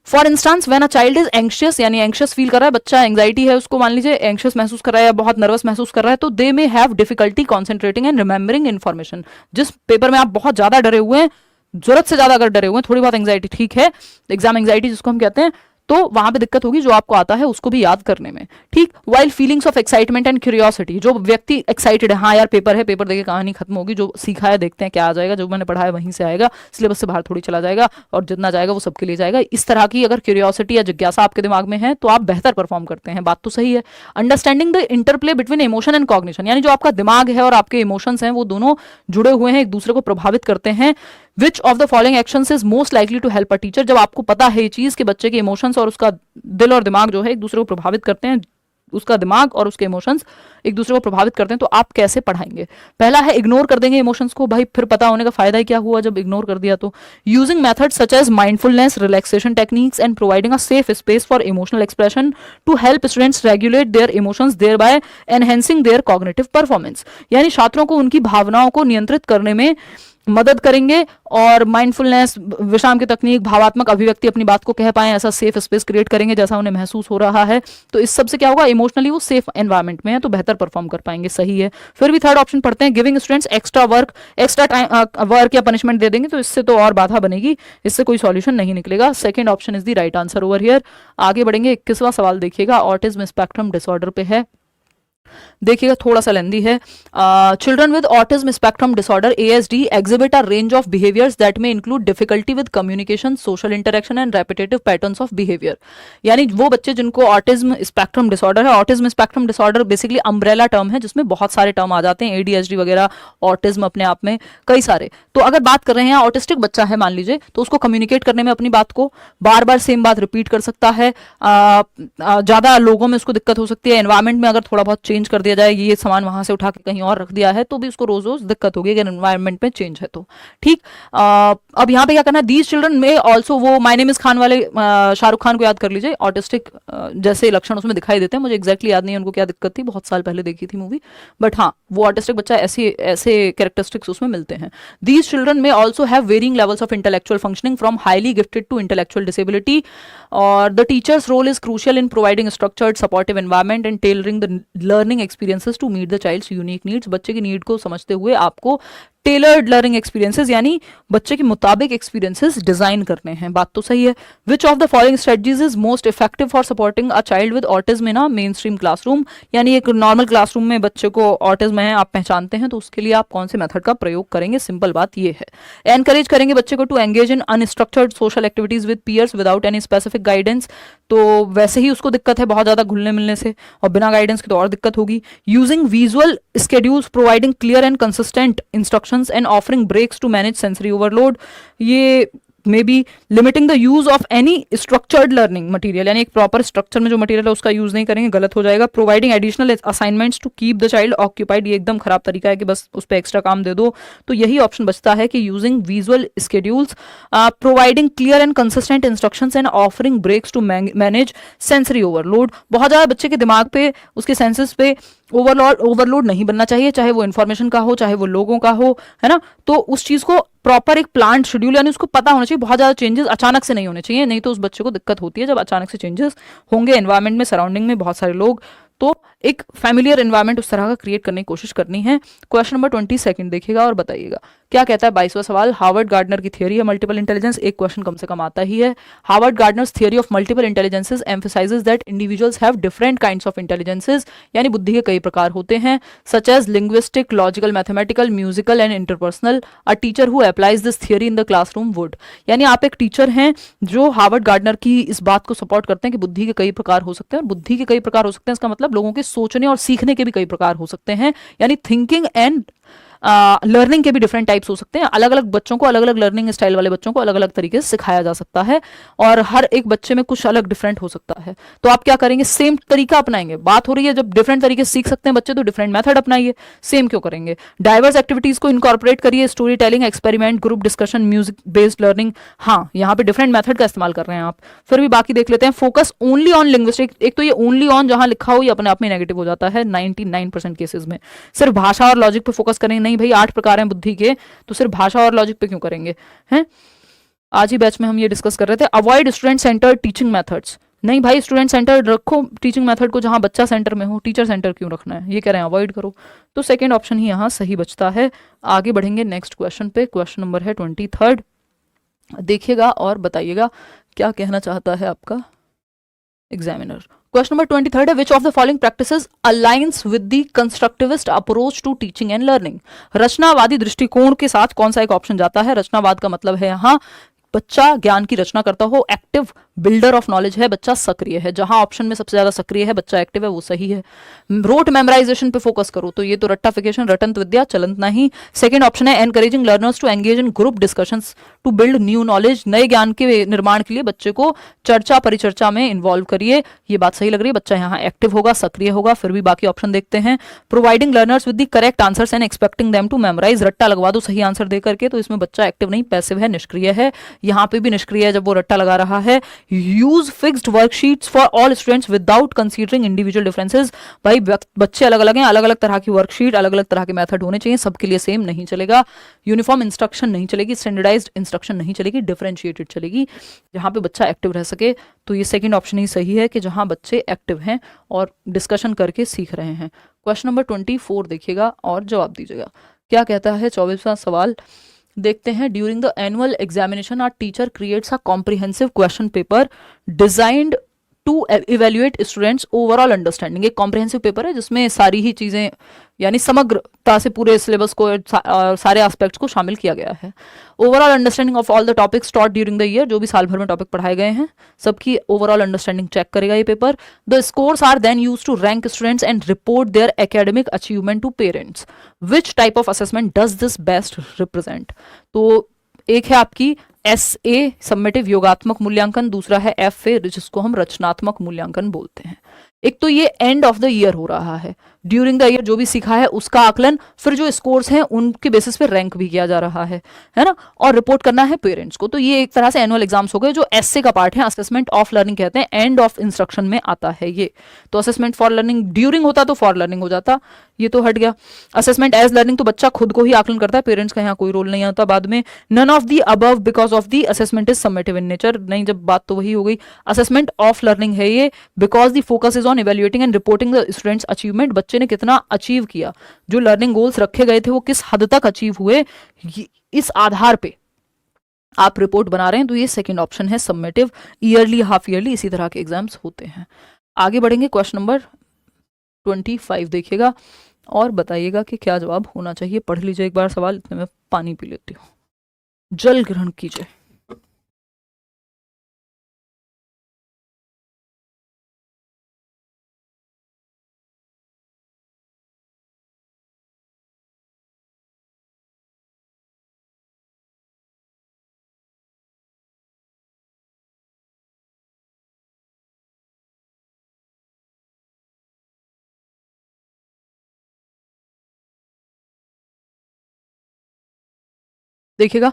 For instance when a child is anxious, यानी एंग्शियस फील कर रहा है बच्चा, एंग्जाइटी है उसको, मान लीजिए एंग्शियस महसूस कर रहा है या बहुत नर्वस महसूस कर रहा है, तो they may have difficulty concentrating and remembering information. जिस पेपर में आप बहुत ज्यादा डरे हुए हैं, जरूरत से ज्यादा अगर डरे हुए हैं, थोड़ी बहुत एंग्जाइटी ठीक है, एग्जाम एंग्जाइटी जिसको हम कहते हैं, तो वहां पे दिक्कत होगी जो आपको आता है उसको भी याद करने में, ठीक। While feelings of excitement and curiosity, जो व्यक्ति एक्साइटेड है, हाँ यार पेपर है, पेपर देके कहानी खत्म होगी, जो सीखा है देखते हैं क्या आ जाएगा, जो मैंने पढ़ा है वहीं से आएगा, सिलेबस से बाहर थोड़ी चला जाएगा और जितना जाएगा वो सबके लिए जाएगा, इस तरह की अगर क्यूरियोसिटी या जिज्ञासा आपके दिमाग में है तो आप बेहतर परफॉर्म करते हैं, बात तो सही है। Understanding the interplay between emotion and cognition, यानी जो आपका दिमाग है और आपके इमोशंस हैं वो दोनों जुड़े हुए हैं, एक दूसरे को प्रभावित करते हैं, which of the following actions is most likely to help a teacher. जब आपको पता है ये चीज कि बच्चे के इमोशंस और उसका दिल और दिमाग जो है एक दूसरे को प्रभावित करते हैं, उसका दिमाग और उसके इमोशंस एक दूसरे को प्रभावित करते हैं, तो आप कैसे पढ़ाएंगे? पहला है इग्नोर कर देंगे इमोशंस को। भाई फिर पता होने का फायदा ही क्या हुआ जब इग्नोर कर दिया तो। Using methods such as mindfulness, relaxation techniques and providing a safe space for emotional expression to help students regulate their emotions thereby enhancing their cognitive performance. यानी छात्रों को उनकी भावनाओं को नियंत्रित करने में मदद करेंगे और माइंडफुलनेस, विश्राम की तकनीक, भावात्मक अभिव्यक्ति, अपनी बात को कह पाए ऐसा सेफ स्पेस क्रिएट करेंगे जैसा उन्हें महसूस हो रहा है। तो इस सब से क्या होगा, इमोशनली वो सेफ एनवायरनमेंट में है तो बेहतर परफॉर्म कर पाएंगे। सही है। फिर भी थर्ड ऑप्शन पढ़ते हैं, giving students extra time work या पनिशमेंट दे देंगे तो इससे तो और बाधा बनेगी, इससे कोई सॉल्यूशन नहीं निकलेगा। Second option is the right answer over here. आगे बढ़ेंगे, 21वां सवाल देखिएगा, ऑटिज्म स्पेक्ट्रम डिसऑर्डर पे है। देखिएगा थोड़ा सा लेंदी है। Children with autism spectrum disorder ASD exhibit a range of behaviours that may include difficulty with communication, social interaction and repetitive patterns of behaviour. यानी वो बच्चे जिनको ऑटिज्म स्पेक्ट्रम डिसऑर्डर है, autism spectrum disorder basically umbrella term है जिसमें बहुत सारे term आ जाते हैं, ADHD वगैरह, ऑटिज्म अपने आप में कई सारे। तो अगर बात कर रहे हैं ऑटिस्टिक बच्चा है मान लीजिए, तो उसको कम्युनिकेट करने में अपनी बात को बार बार सेम बात रिपीट कर सकता है, ज्यादा लोगों में उसको दिक्कत हो सकती है, एनवायरमेंट में अगर थोड़ा बहुत चेंज कर दिया जाए, ये सामान वहां से उठा के कहीं और रख दिया है तो भी उसको रोज रोज दिक्कत होगी अगर एनवायरमेंट में चेंज है तो। ठीक। अब यहाँ पे क्या करना है, दीज चिल्ड्रन में ऑल्सो, वो माय नेम इज खान वाले शाहरुख खान को याद कर लीजिए, ऑटिस्टिक जैसे लक्षण उसमें दिखाई देते हैं। मुझे एग्जैक्टली याद नहीं है उनको क्या दिक्कत थी, बहुत साल पहले देखी थी मूवी, बट हाँ वो ऑटिस्टिक बच्चा ऐसे कैरेक्टरिस्टिक्स उसमें मिलते हैं। These children may also have varying levels of intellectual functioning from highly gifted to intellectual disability, और the teacher's role is crucial in providing structured supportive environment and tailoring the learning experiences to meet the child's unique needs. बच्चे की need को समझते हुए आपको tailored learning experiences यानी बच्चे के मुताबिक एक्सपीरियंसेस डिजाइन करने हैं। बात तो सही है। Which of the following strategies is most effective for supporting a child with autism in a main stream classroom. यानी एक नॉर्मल क्लासरूम में बच्चे को ऑटिज्म है आप पहचानते हैं तो उसके लिए आप कौन से मेथड का प्रयोग करेंगे? सिंपल बात ये है, एनकरेज करेंगे बच्चे को to engage in unstructured social activities with peers without any specific guidance. तो वैसे ही उसको दिक्कत है बहुत ज्यादा घुलने मिलने से, और बिना गाइडेंस के तो और दिक्कत होगी। Using visual schedules providing clear and consistent instructions and offering breaks to manage sensory overload। ये may be limiting the use of any structured learning material, यानी एक प्रॉपर स्ट्रक्चर में जो मटीरियल है उसका यूज नहीं करेंगे, गलत हो जाएगा। Providing additional assignments to keep the child occupied, ये एकदम खराब तरीका है कि बस उस पर एक्स्ट्रा काम दे दो। तो यही ऑप्शन बचता है कि using visual schedules, providing clear and consistent instructions and offering breaks to manage sensory overload. बहुत ज्यादा बच्चे के दिमाग पे, उसके सेंसेस पे ओवरलोड नहीं बनना चाहिए, चाहे वो इन्फॉर्मेशन का हो चाहे वो लोगों का हो, है ना। तो उस चीज को प्रॉपर एक प्लान शेड्यूल, यानी उसको पता होना चाहिए, बहुत ज्यादा चेंजेस अचानक से नहीं होने चाहिए, नहीं तो उस बच्चे को दिक्कत होती है जब अचानक से चेंजेस होंगे एनवायरनमेंट में, सराउंडिंग में बहुत सारे लोग, तो एक फैमिलियर एनवायरनमेंट उस तरह का क्रिएट करने की कोशिश करनी है। क्वेश्चन नंबर 22 देखिएगा और बताइएगा क्या कहता है। 22वां सवाल, हार्वर्ड गार्डनर की थियरी है मल्टीपल इंटेलिजेंस, एक क्वेश्चन कम से कम आता ही है। Howard Gardner's theory of multiple intelligences emphasises that individuals have different kinds of intelligences, यानी बुद्धि के कई प्रकार होते हैं, such as linguistic, logical, mathematical, musical and interpersonal. A teacher who applies this theory in the classroom would, यानी आप एक टीचर हैं जो हार्वर्ड गार्डनर की इस बात को सपोर्ट करते हैं कि बुद्धि के कई प्रकार हो सकते हैं, और बुद्धि के कई प्रकार हो सकते हैं इसका मतलब लोगों के सोचने और सीखने के भी कई प्रकार हो सकते हैं, यानी थिंकिंग एंड लर्निंग के भी डिफरेंट टाइप्स हो सकते हैं। अलग अलग बच्चों को, अलग अलग लर्निंग स्टाइल वाले बच्चों को अलग अलग तरीके से सिखाया जा सकता है, और हर एक बच्चे में कुछ अलग डिफरेंट हो सकता है। तो आप क्या करेंगे, सेम तरीका अपनाएंगे। बात हो रही है जब डिफरेंट तरीके से सीख सकते हैं बच्चे तो डिफरेंट मेथड अपनाइए, सेम क्यों करेंगे। डाइवर्स एक्टिविटीज को इनकॉर्पोरेट करिए, story telling, experiment, group discussion, music based learning. हाँ, यहाँ पे डिफरेंट मेथड का इस्तेमाल कर रहे हैं आप। फिर भी बाकी देख लेते हैं। फोकस ओनली ऑन लिंग्विस्टिक, एक तो ये ओनली ऑन जहां लिखा हो ये अपने आप में नेगेटिव हो जाता है 99% केसेस में। सिर्फ भाषा और लॉजिक पे फोकस करेंगे, नहीं भाई 8 प्रकार हैं बुद्धि के, तो सिर्फ भाषा और लॉजिक पे क्यों करेंगे हैं। आज ही बैच में हम ये डिस्कस कर रहे थे। Avoid student centred teaching methods, नहीं भाई स्टूडेंट सेंटर रखो टीचिंग मेथड को, जहां बच्चा सेंटर में हो, टीचर सेंटर क्यों रखना है, ये कह रहे हैं अवॉइड करो। तो सेकंड ऑप्शन ही यहाँ सही बचता है। आगे बढ़ेंगे नेक्स्ट क्वेश्चन पे। क्वेश्चन नंबर है 23, देखिएगा और बताइएगा क्या कहना चाहता है आपका एग्जामिनर। क्वेश्चन नंबर 23 है, which of the following practices aligns with the constructivist approach to teaching and learning. रचनावादी दृष्टिकोण के साथ कौन सा एक ऑप्शन जाता है। रचनावाद का मतलब है यहाँ बच्चा ज्ञान की रचना करता हो, एक्टिव बिल्डर ऑफ नॉलेज है, बच्चा सक्रिय है। जहां ऑप्शन में सबसे ज्यादा सक्रिय है, बच्चा एक्टिव है, वो सही है। रोट मेमोराइजेशन पे फोकस करो तो ये तो रट्टाफिकेशन, रटंत विद्या, चलंत नहीं। सेकंड ऑप्शन है encouraging learners to engage in group discussions to build new knowledge, नए ज्ञान के निर्माण के लिए बच्चे को चर्चा परिचर्चा में इन्वॉल्व करिए, ये बात सही लग रही है। बच्चा यहाँ एक्टिव होगा, सक्रिय होगा। फिर भी बाकी ऑप्शन देखते हैं। Providing learners with the correct answers and expecting them to memorise, रट्टा लगवा दो सही आंसर दे करके, तो इसमें बच्चा एक्टिव नहीं, पैसिव है, निष्क्रिय है। यहाँ पे भी निष्क्रिय है जब वो रट्टा लगा रहा है। Use fixed worksheets for all students without considering individual differences, भाई बच्चे अलग अलग हैं, अलग अलग तरह की वर्कशीट, अलग अलग तरह के मेथड होने चाहिए, सबके लिए सेम नहीं चलेगा। यूनिफॉर्म इंस्ट्रक्शन नहीं चलेगी, स्टैंडर्डाइज्ड इंस्ट्रक्शन नहीं चलेगी, डिफरेंशिएटेड चलेगी, जहां पे बच्चा एक्टिव रह सके। तो ये सेकंड ऑप्शन ही सही है कि जहां बच्चे एक्टिव हैं और डिस्कशन करके सीख रहे हैं। क्वेश्चन नंबर 24 देखिएगा और जवाब दीजिएगा। क्या कहता है 24वां सवाल, देखते हैं। During the annual examination our teacher creates a comprehensive question paper designed to evaluate students overall understanding. एक कॉम्प्रिहेंसिव पेपर है जिसमें सारी ही चीजें यानी समग्रता से पूरे सिलेबस को सारे एस्पेक्ट्स को शामिल किया गया है। Overall understanding of all the topics taught during the year, जो भी साल भर में टॉपिक पढ़ाए गए हैं सबकी ओवरऑल अंडरस्टैंडिंग चेक करेगा ये paper. The scores are then used to rank students and report their academic achievement to parents. Which type of assessment does this best represent. तो एक है आपकी SA सबमिटिव योगात्मक मूल्यांकन, दूसरा है FA जिसको हम रचनात्मक मूल्यांकन बोलते हैं। एक तो ये एंड ऑफ द ईयर हो रहा है, ड्यूरिंग द ईयर जो भी सीखा है उसका आकलन, फिर जो स्कोर्स हैं उनके बेसिस पे रैंक भी किया जा रहा है ना, और रिपोर्ट करना है पेरेंट्स को। तो ये एक तरह से एनुअल एग्जाम्स हो गए। जो SA का पार्ट है, असेसमेंट ऑफ लर्निंग कहते हैं, एंड ऑफ इंस्ट्रक्शन में आता है ये। तो असेसमेंट फॉर लर्निंग ड्यूरिंग होता तो फॉर लर्निंग हो जाता, ये तो हट गया। असेसमेंट एज लर्निंग तो बच्चा खुद को ही आकलन करता है, पेरेंट्स का यहाँ कोई रोल नहीं आता बाद में। None of the above because of the assessment is summative in nature, नहीं जब बात तो वही हो गई। असेसमेंट ऑफ लर्निंग है ये, because the focus is on evaluating and reporting the students achievement, बच्चे ने कितना अचीव किया, जो लर्निंग गोल्स रखे गए थे वो किस हद तक अचीव हुए, इस आधार पे आप रिपोर्ट बना रहे हैं। तो ये सेकंड ऑप्शन है सबमिटिव, ईयरली हाफ ईयरली इसी तरह के एग्जाम्स होते हैं। आगे बढ़ेंगे, क्वेश्चन नंबर 25 देखिएगा और बताइएगा कि क्या जवाब होना चाहिए। पढ़ लीजिए एक बार सवाल, इतने में पानी पी लेती हूँ। जल ग्रहण कीजिए। देखिएगा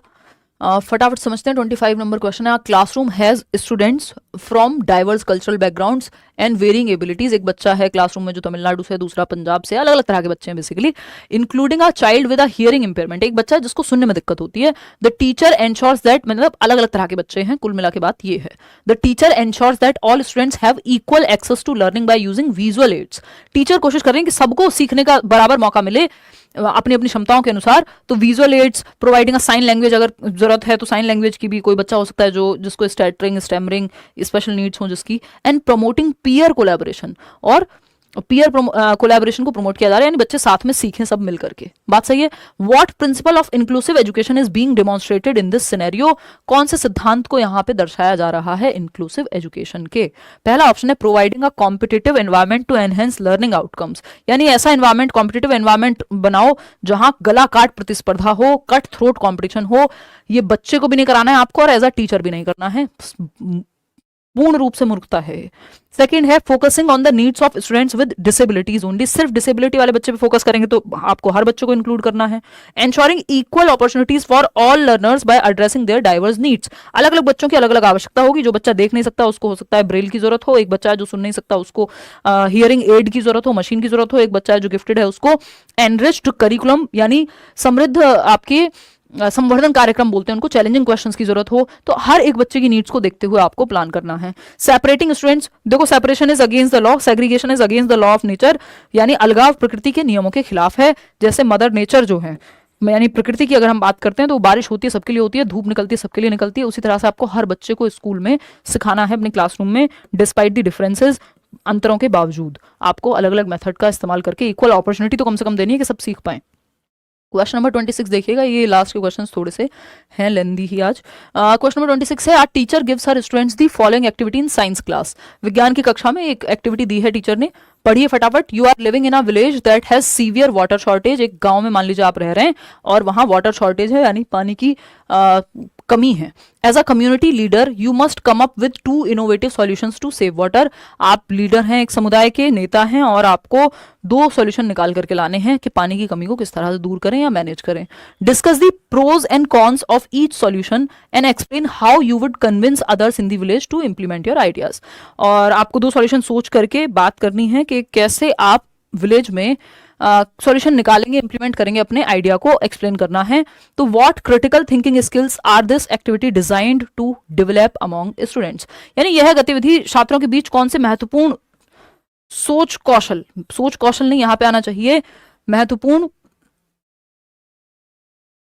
फटाफट समझते हैं। 25 नंबर क्वेश्चन है, classroom has students from diverse cultural backgrounds and varying abilities. एक बच्चा है क्लासरूम में जो तमिलनाडु से, दूसरा पंजाब से, अलग अलग तरह के बच्चे हैं basically. Including a child with a hearing impairment, एक बच्चा है जिसको सुनने में दिक्कत होती है। द टीचर एंश्योर्स दैट, मतलब अलग अलग तरह के बच्चे हैं, कुल मिला के बात ये है। The teacher ensures that all students have equal access to learning by using visual aids. Teacher कोशिश कर रहे हैं कि सबको सीखने का बराबर मौका मिले अपनी अपनी क्षमताओं के अनुसार। तो visual aids, providing a sign language, अगर जरूरत है तो साइन लैंग्वेज की भी, कोई बच्चा हो सकता है जो जिसको स्टैटरिंग स्टैमरिंग स्पेशल नीड्स हो जिसकी। एंड प्रमोटिंग पीयर कोलैबोरेशन, और पीयर कोलैबोरेशन को प्रमोट किया जा रहा है, यानी बच्चे साथ में सीखें सब मिल करके। बात सही है। What principle of inclusive education is being demonstrated in this scenario, कौन से सिद्धांत को यहाँ पे दर्शाया जा रहा है इंक्लूसिव एजुकेशन के। पहला ऑप्शन है providing a competitive environment to enhance learning outcomes, यानी ऐसा एनवायरमेंट, कॉम्पिटिटिव एनवायरमेंट बनाओ जहां गला काट प्रतिस्पर्धा हो, कट थ्रोट कॉम्पिटिशन हो। ये बच्चे को भी नहीं कराना है आपको और एज अ टीचर भी नहीं करना है, पूर्ण रूप से मूर्खता है। सेकंड है focusing on the needs of students with disabilities only, सिर्फ डिसेबिलिटी वाले बच्चे पे फोकस करेंगे तो आपको हर बच्चे को इंक्लूड करना है। Ensuring equal opportunities for all learners by addressing their diverse needs, अलग अलग बच्चों की अलग अलग आवश्यकता होगी। जो बच्चा देख नहीं सकता उसको हो सकता है ब्रेल की जरूरत हो, एक बच्चा है जो सुन नहीं सकता उसको हियरिंग एड की जरूरत हो, मशीन की जरूरत हो, एक बच्चा है जो गिफ्टेड है उसको एनरिच्ड करिकुलम यानी समृद्ध आपके संवर्धन कार्यक्रम बोलते हैं उनको, चैलेंजिंग क्वेश्चंस की जरूरत हो। तो हर एक बच्चे की नीड्स को देखते हुए आपको प्लान करना है। सेपरेटिंग स्टूडेंट्स, देखो separation is against the law, segregation is against the law of nature, यानी अलगाव प्रकृति के नियमों के खिलाफ है। जैसे मदर नेचर जो है, यानी प्रकृति की अगर हम बात करते हैं तो बारिश होती है सबके लिए होती है, धूप निकलती है सबके लिए निकलती है, उसी तरह से आपको हर बच्चे को स्कूल में सिखाना है अपने क्लासरूम में, डिस्पाइट द डिफरेंसेस, अंतरों के बावजूद आपको अलग अलग मेथड का इस्तेमाल करके इक्वल अपॉर्चुनिटी तो कम से कम देनी है कि सब सीख पाए। क्वेश्चन नंबर 26 देखिएगा, ये लास्ट के क्वेश्चंस थोड़े से हैं लेंदी ही आज। क्वेश्चन नंबर 26 है, our teacher gives her students the following activity in science class. विज्ञान की कक्षा में एक एक्टिविटी दी है टीचर ने, पढ़िए फटाफट। You are living in a village that has severe water shortage. एक गांव में मान लीजिए आप रह रहे हैं और वहां वाटर शॉर्टेज है, यानी पानी की कमी है। As a community leader you must come up with 2 innovative solutions to save water. आप लीडर हैं, एक समुदाय के नेता हैं और आपको 2 सॉल्यूशन निकाल करके लाने हैं कि पानी की कमी को किस तरह से दूर करें या मैनेज करें। Discuss the pros and cons of each solution and explain how you would convince others in the village to implement your ideas. और आपको 2 सॉल्यूशन सोच करके बात करनी है कि कैसे आप विलेज में सॉल्यूशन निकालेंगे, इंप्लीमेंट करेंगे, अपने आइडिया को एक्सप्लेन करना है। तो what critical thinking skills are this activity designed to develop among students. यानी यह गतिविधि छात्रों के बीच कौन से महत्वपूर्ण सोच कौशल नहीं, यहां पे आना चाहिए महत्वपूर्ण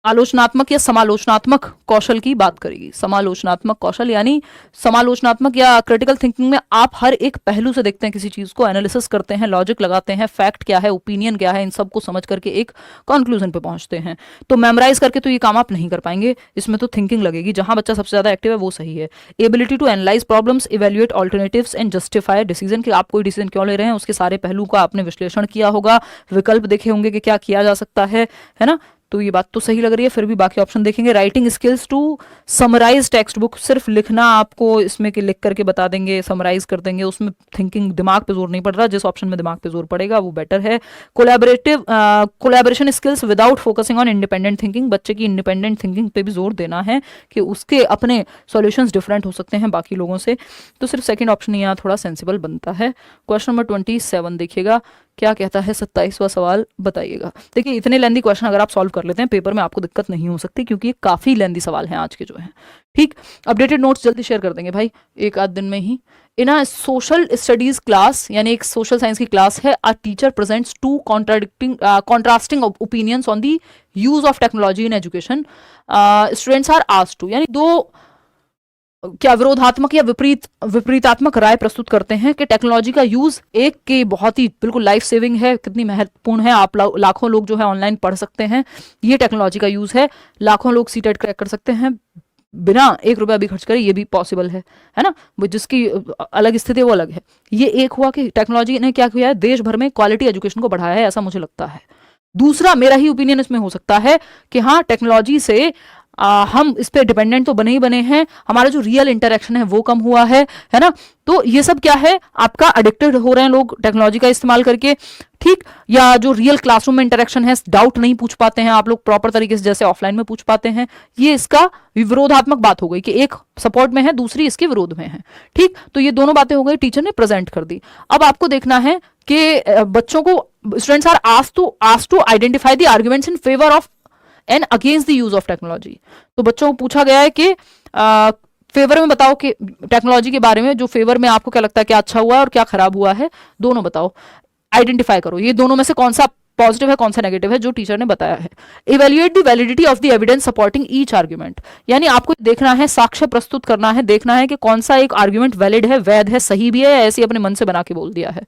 आलोचनात्मक या समालोचनात्मक कौशल की बात करेगी। समालोचनात्मक कौशल यानी समालोचनात्मक या क्रिटिकल थिंकिंग में आप हर एक पहलू से देखते हैं किसी चीज को, एनालिसिस करते हैं, लॉजिक लगाते हैं, फैक्ट क्या है, ओपिनियन क्या है, इन सबको समझ करके एक कंक्लूजन पे पहुंचते हैं। तो मेमोराइज करके तो ये काम आप नहीं कर पाएंगे, इसमें तो थिंकिंग लगेगी। जहां बच्चा सबसे ज्यादा एक्टिव है वो सही है। Ability to analyse problems, evaluate alternatives and justify decision, कि आप कोई डिसीजन क्यों ले रहे हैं, उसके सारे पहलू का आपने विश्लेषण किया होगा, विकल्प देखे होंगे कि क्या किया जा सकता है ना। तो ये बात तो सही लग रही है, फिर भी बाकी ऑप्शन देखेंगे। Writing skills to summarise textbook, सिर्फ लिखना आपको इसमें कि लिख करके बता देंगे, समराइज कर देंगे, उसमें थिंकिंग दिमाग पे जोर नहीं पड़ रहा। जिस ऑप्शन में दिमाग पे जोर पड़ेगा वो बेटर है। Collaboration skills without focusing on independent thinking, बच्चे की इंडिपेंडेंट थिंकिंग पे भी जोर देना है कि उसके अपने सॉल्यूशंस डिफरेंट हो सकते हैं बाकी लोगों से। तो सिर्फ सेकंड ऑप्शन यहाँ थोड़ा सेंसिबल बनता है। क्वेश्चन नंबर 27 देखिएगा, क्या कहता है 27वां सवाल बताइएगा। देखिए इतने लेंदी क्वेश्चन अगर आप सॉल्व कर लेते हैं पेपर में आपको दिक्कत नहीं हो सकती, क्योंकि ये काफी लेंदी सवाल हैं आज के जो हैं। ठीक, अपडेटेड नोट्स जल्दी शेयर कर देंगे भाई एक आध दिन में ही। In a social studies class, यानी एक सोशल साइंस की क्लास है, a teacher presents 2 contrasting opinions on the use of technology in education. Students are asked to, यानी 2 क्या विरोधात्मक या विपरीतात्मक राय प्रस्तुत करते हैं कि टेक्नोलॉजी का यूज एक के बहुत ही बिल्कुल लाइफ सेविंग है, कितनी महत्वपूर्ण है, आप लाखों लोग जो है ऑनलाइन पढ़ सकते हैं, ये टेक्नोलॉजी का यूज है, लाखों लोग सीटेट क्रैक कर सकते हैं बिना 1 रुपया भी खर्च करे, ये भी पॉसिबल है ना। वो जिसकी अलग स्थिति है वो अलग है। ये एक हुआ कि टेक्नोलॉजी ने क्या किया है, देश भर में क्वालिटी एजुकेशन को बढ़ाया है, ऐसा मुझे लगता है। दूसरा मेरा ही ओपिनियन इसमें हो सकता है कि हाँ टेक्नोलॉजी से हम इस पे डिपेंडेंट तो बने ही बने हैं, हमारा जो रियल इंटरेक्शन है वो कम हुआ है ना। तो ये सब क्या है, आपका एडिक्टेड हो रहे हैं लोग टेक्नोलॉजी का इस्तेमाल करके। ठीक, या जो रियल क्लासरूम में इंटरेक्शन है, डाउट नहीं पूछ पाते हैं आप लोग प्रॉपर तरीके से जैसे ऑफलाइन में पूछ पाते हैं। ये इसका विरोधात्मक बात हो गई कि एक सपोर्ट में है, दूसरी इसके विरोध में है। ठीक, तो ये दोनों बातें हो गई, टीचर ने प्रेजेंट कर दी। अब आपको देखना है कि बच्चों को, students are asked to identify the arguments in favour of and against the use of technology. तो बच्चों को पूछा गया है कि फेवर में बताओ कि टेक्नोलॉजी के बारे में, जो फेवर में आपको क्या लगता है क्या अच्छा हुआ है और क्या खराब हुआ है, दोनों बताओ, आइडेंटिफाई करो ये दोनों में से कौन सा पॉजिटिव है कौन सा नेगेटिव है जो टीचर ने बताया है। Evaluate the validity of the evidence supporting each argument, यानी आपको देखना है, साक्ष्य प्रस्तुत करना है, देखना है कि कौन सा एक आर्ग्यूमेंट वैलिड है, वैध है, सही भी है, या ऐसे अपने मन से बना के बोल दिया है।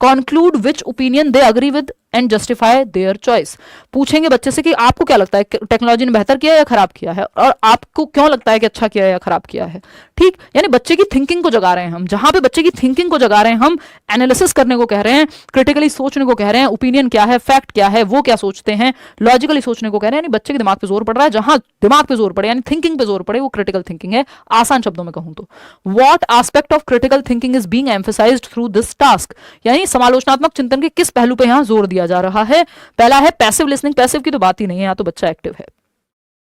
Conclude which opinion they agree with and justify their choice, पूछेंगे बच्चे से कि आपको क्या लगता है टेक्नोलॉजी ने बेहतर किया या खराब किया है, और आपको क्यों लगता है कि अच्छा किया या खराब किया है। ठीक, यानी बच्चे की थिंकिंग को जगा रहे हैं हम, जहां पे बच्चे की थिंकिंग को जगा रहे हैं हम, एनालिसिस करने को कह रहे हैं, क्रिटिकली सोचने को कह रहे हैं, ओपिनियन क्या है, फैक्ट क्या है, वो क्या सोचते हैं, लॉजिकली सोचने को कह रहे हैं, यानी बच्चे के दिमाग पे जोर पड़ रहा है। जहां दिमाग पे जोर पड़े यानी थिंकिंग पे जोर पड़े वो क्रिटिकल थिंकिंग है, आसान शब्दों में कहूं तो। What aspect of critical thinking is being emphasized through this task, यानी समालोचनात्मक चिंतन के किस पहलू पे यहां जोर दिया जा रहा है। पहला है पैसिव लिसनिंग, पैसिव की तो बात ही नहीं है, यहाँ तो बच्चा एक्टिव है।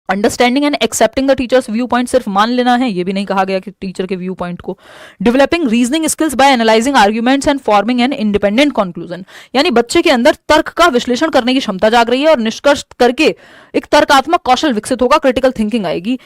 Understanding and accepting the teachers view point, सिर्फ मान लेना है, ये भी नहीं कहा गया कि टीचर के व्यू पॉइंट को। Developing reasoning skills by analysing arguments and forming an independent conclusion, यानी बच्चे के अंदर तर्क का विश्लेषण करने की क्षमता जाग रही है और निष्कर्ष करके एक तर्कात्मक कौशल विकसित होगा, क्रिटिकल थिंकिंग आएगी।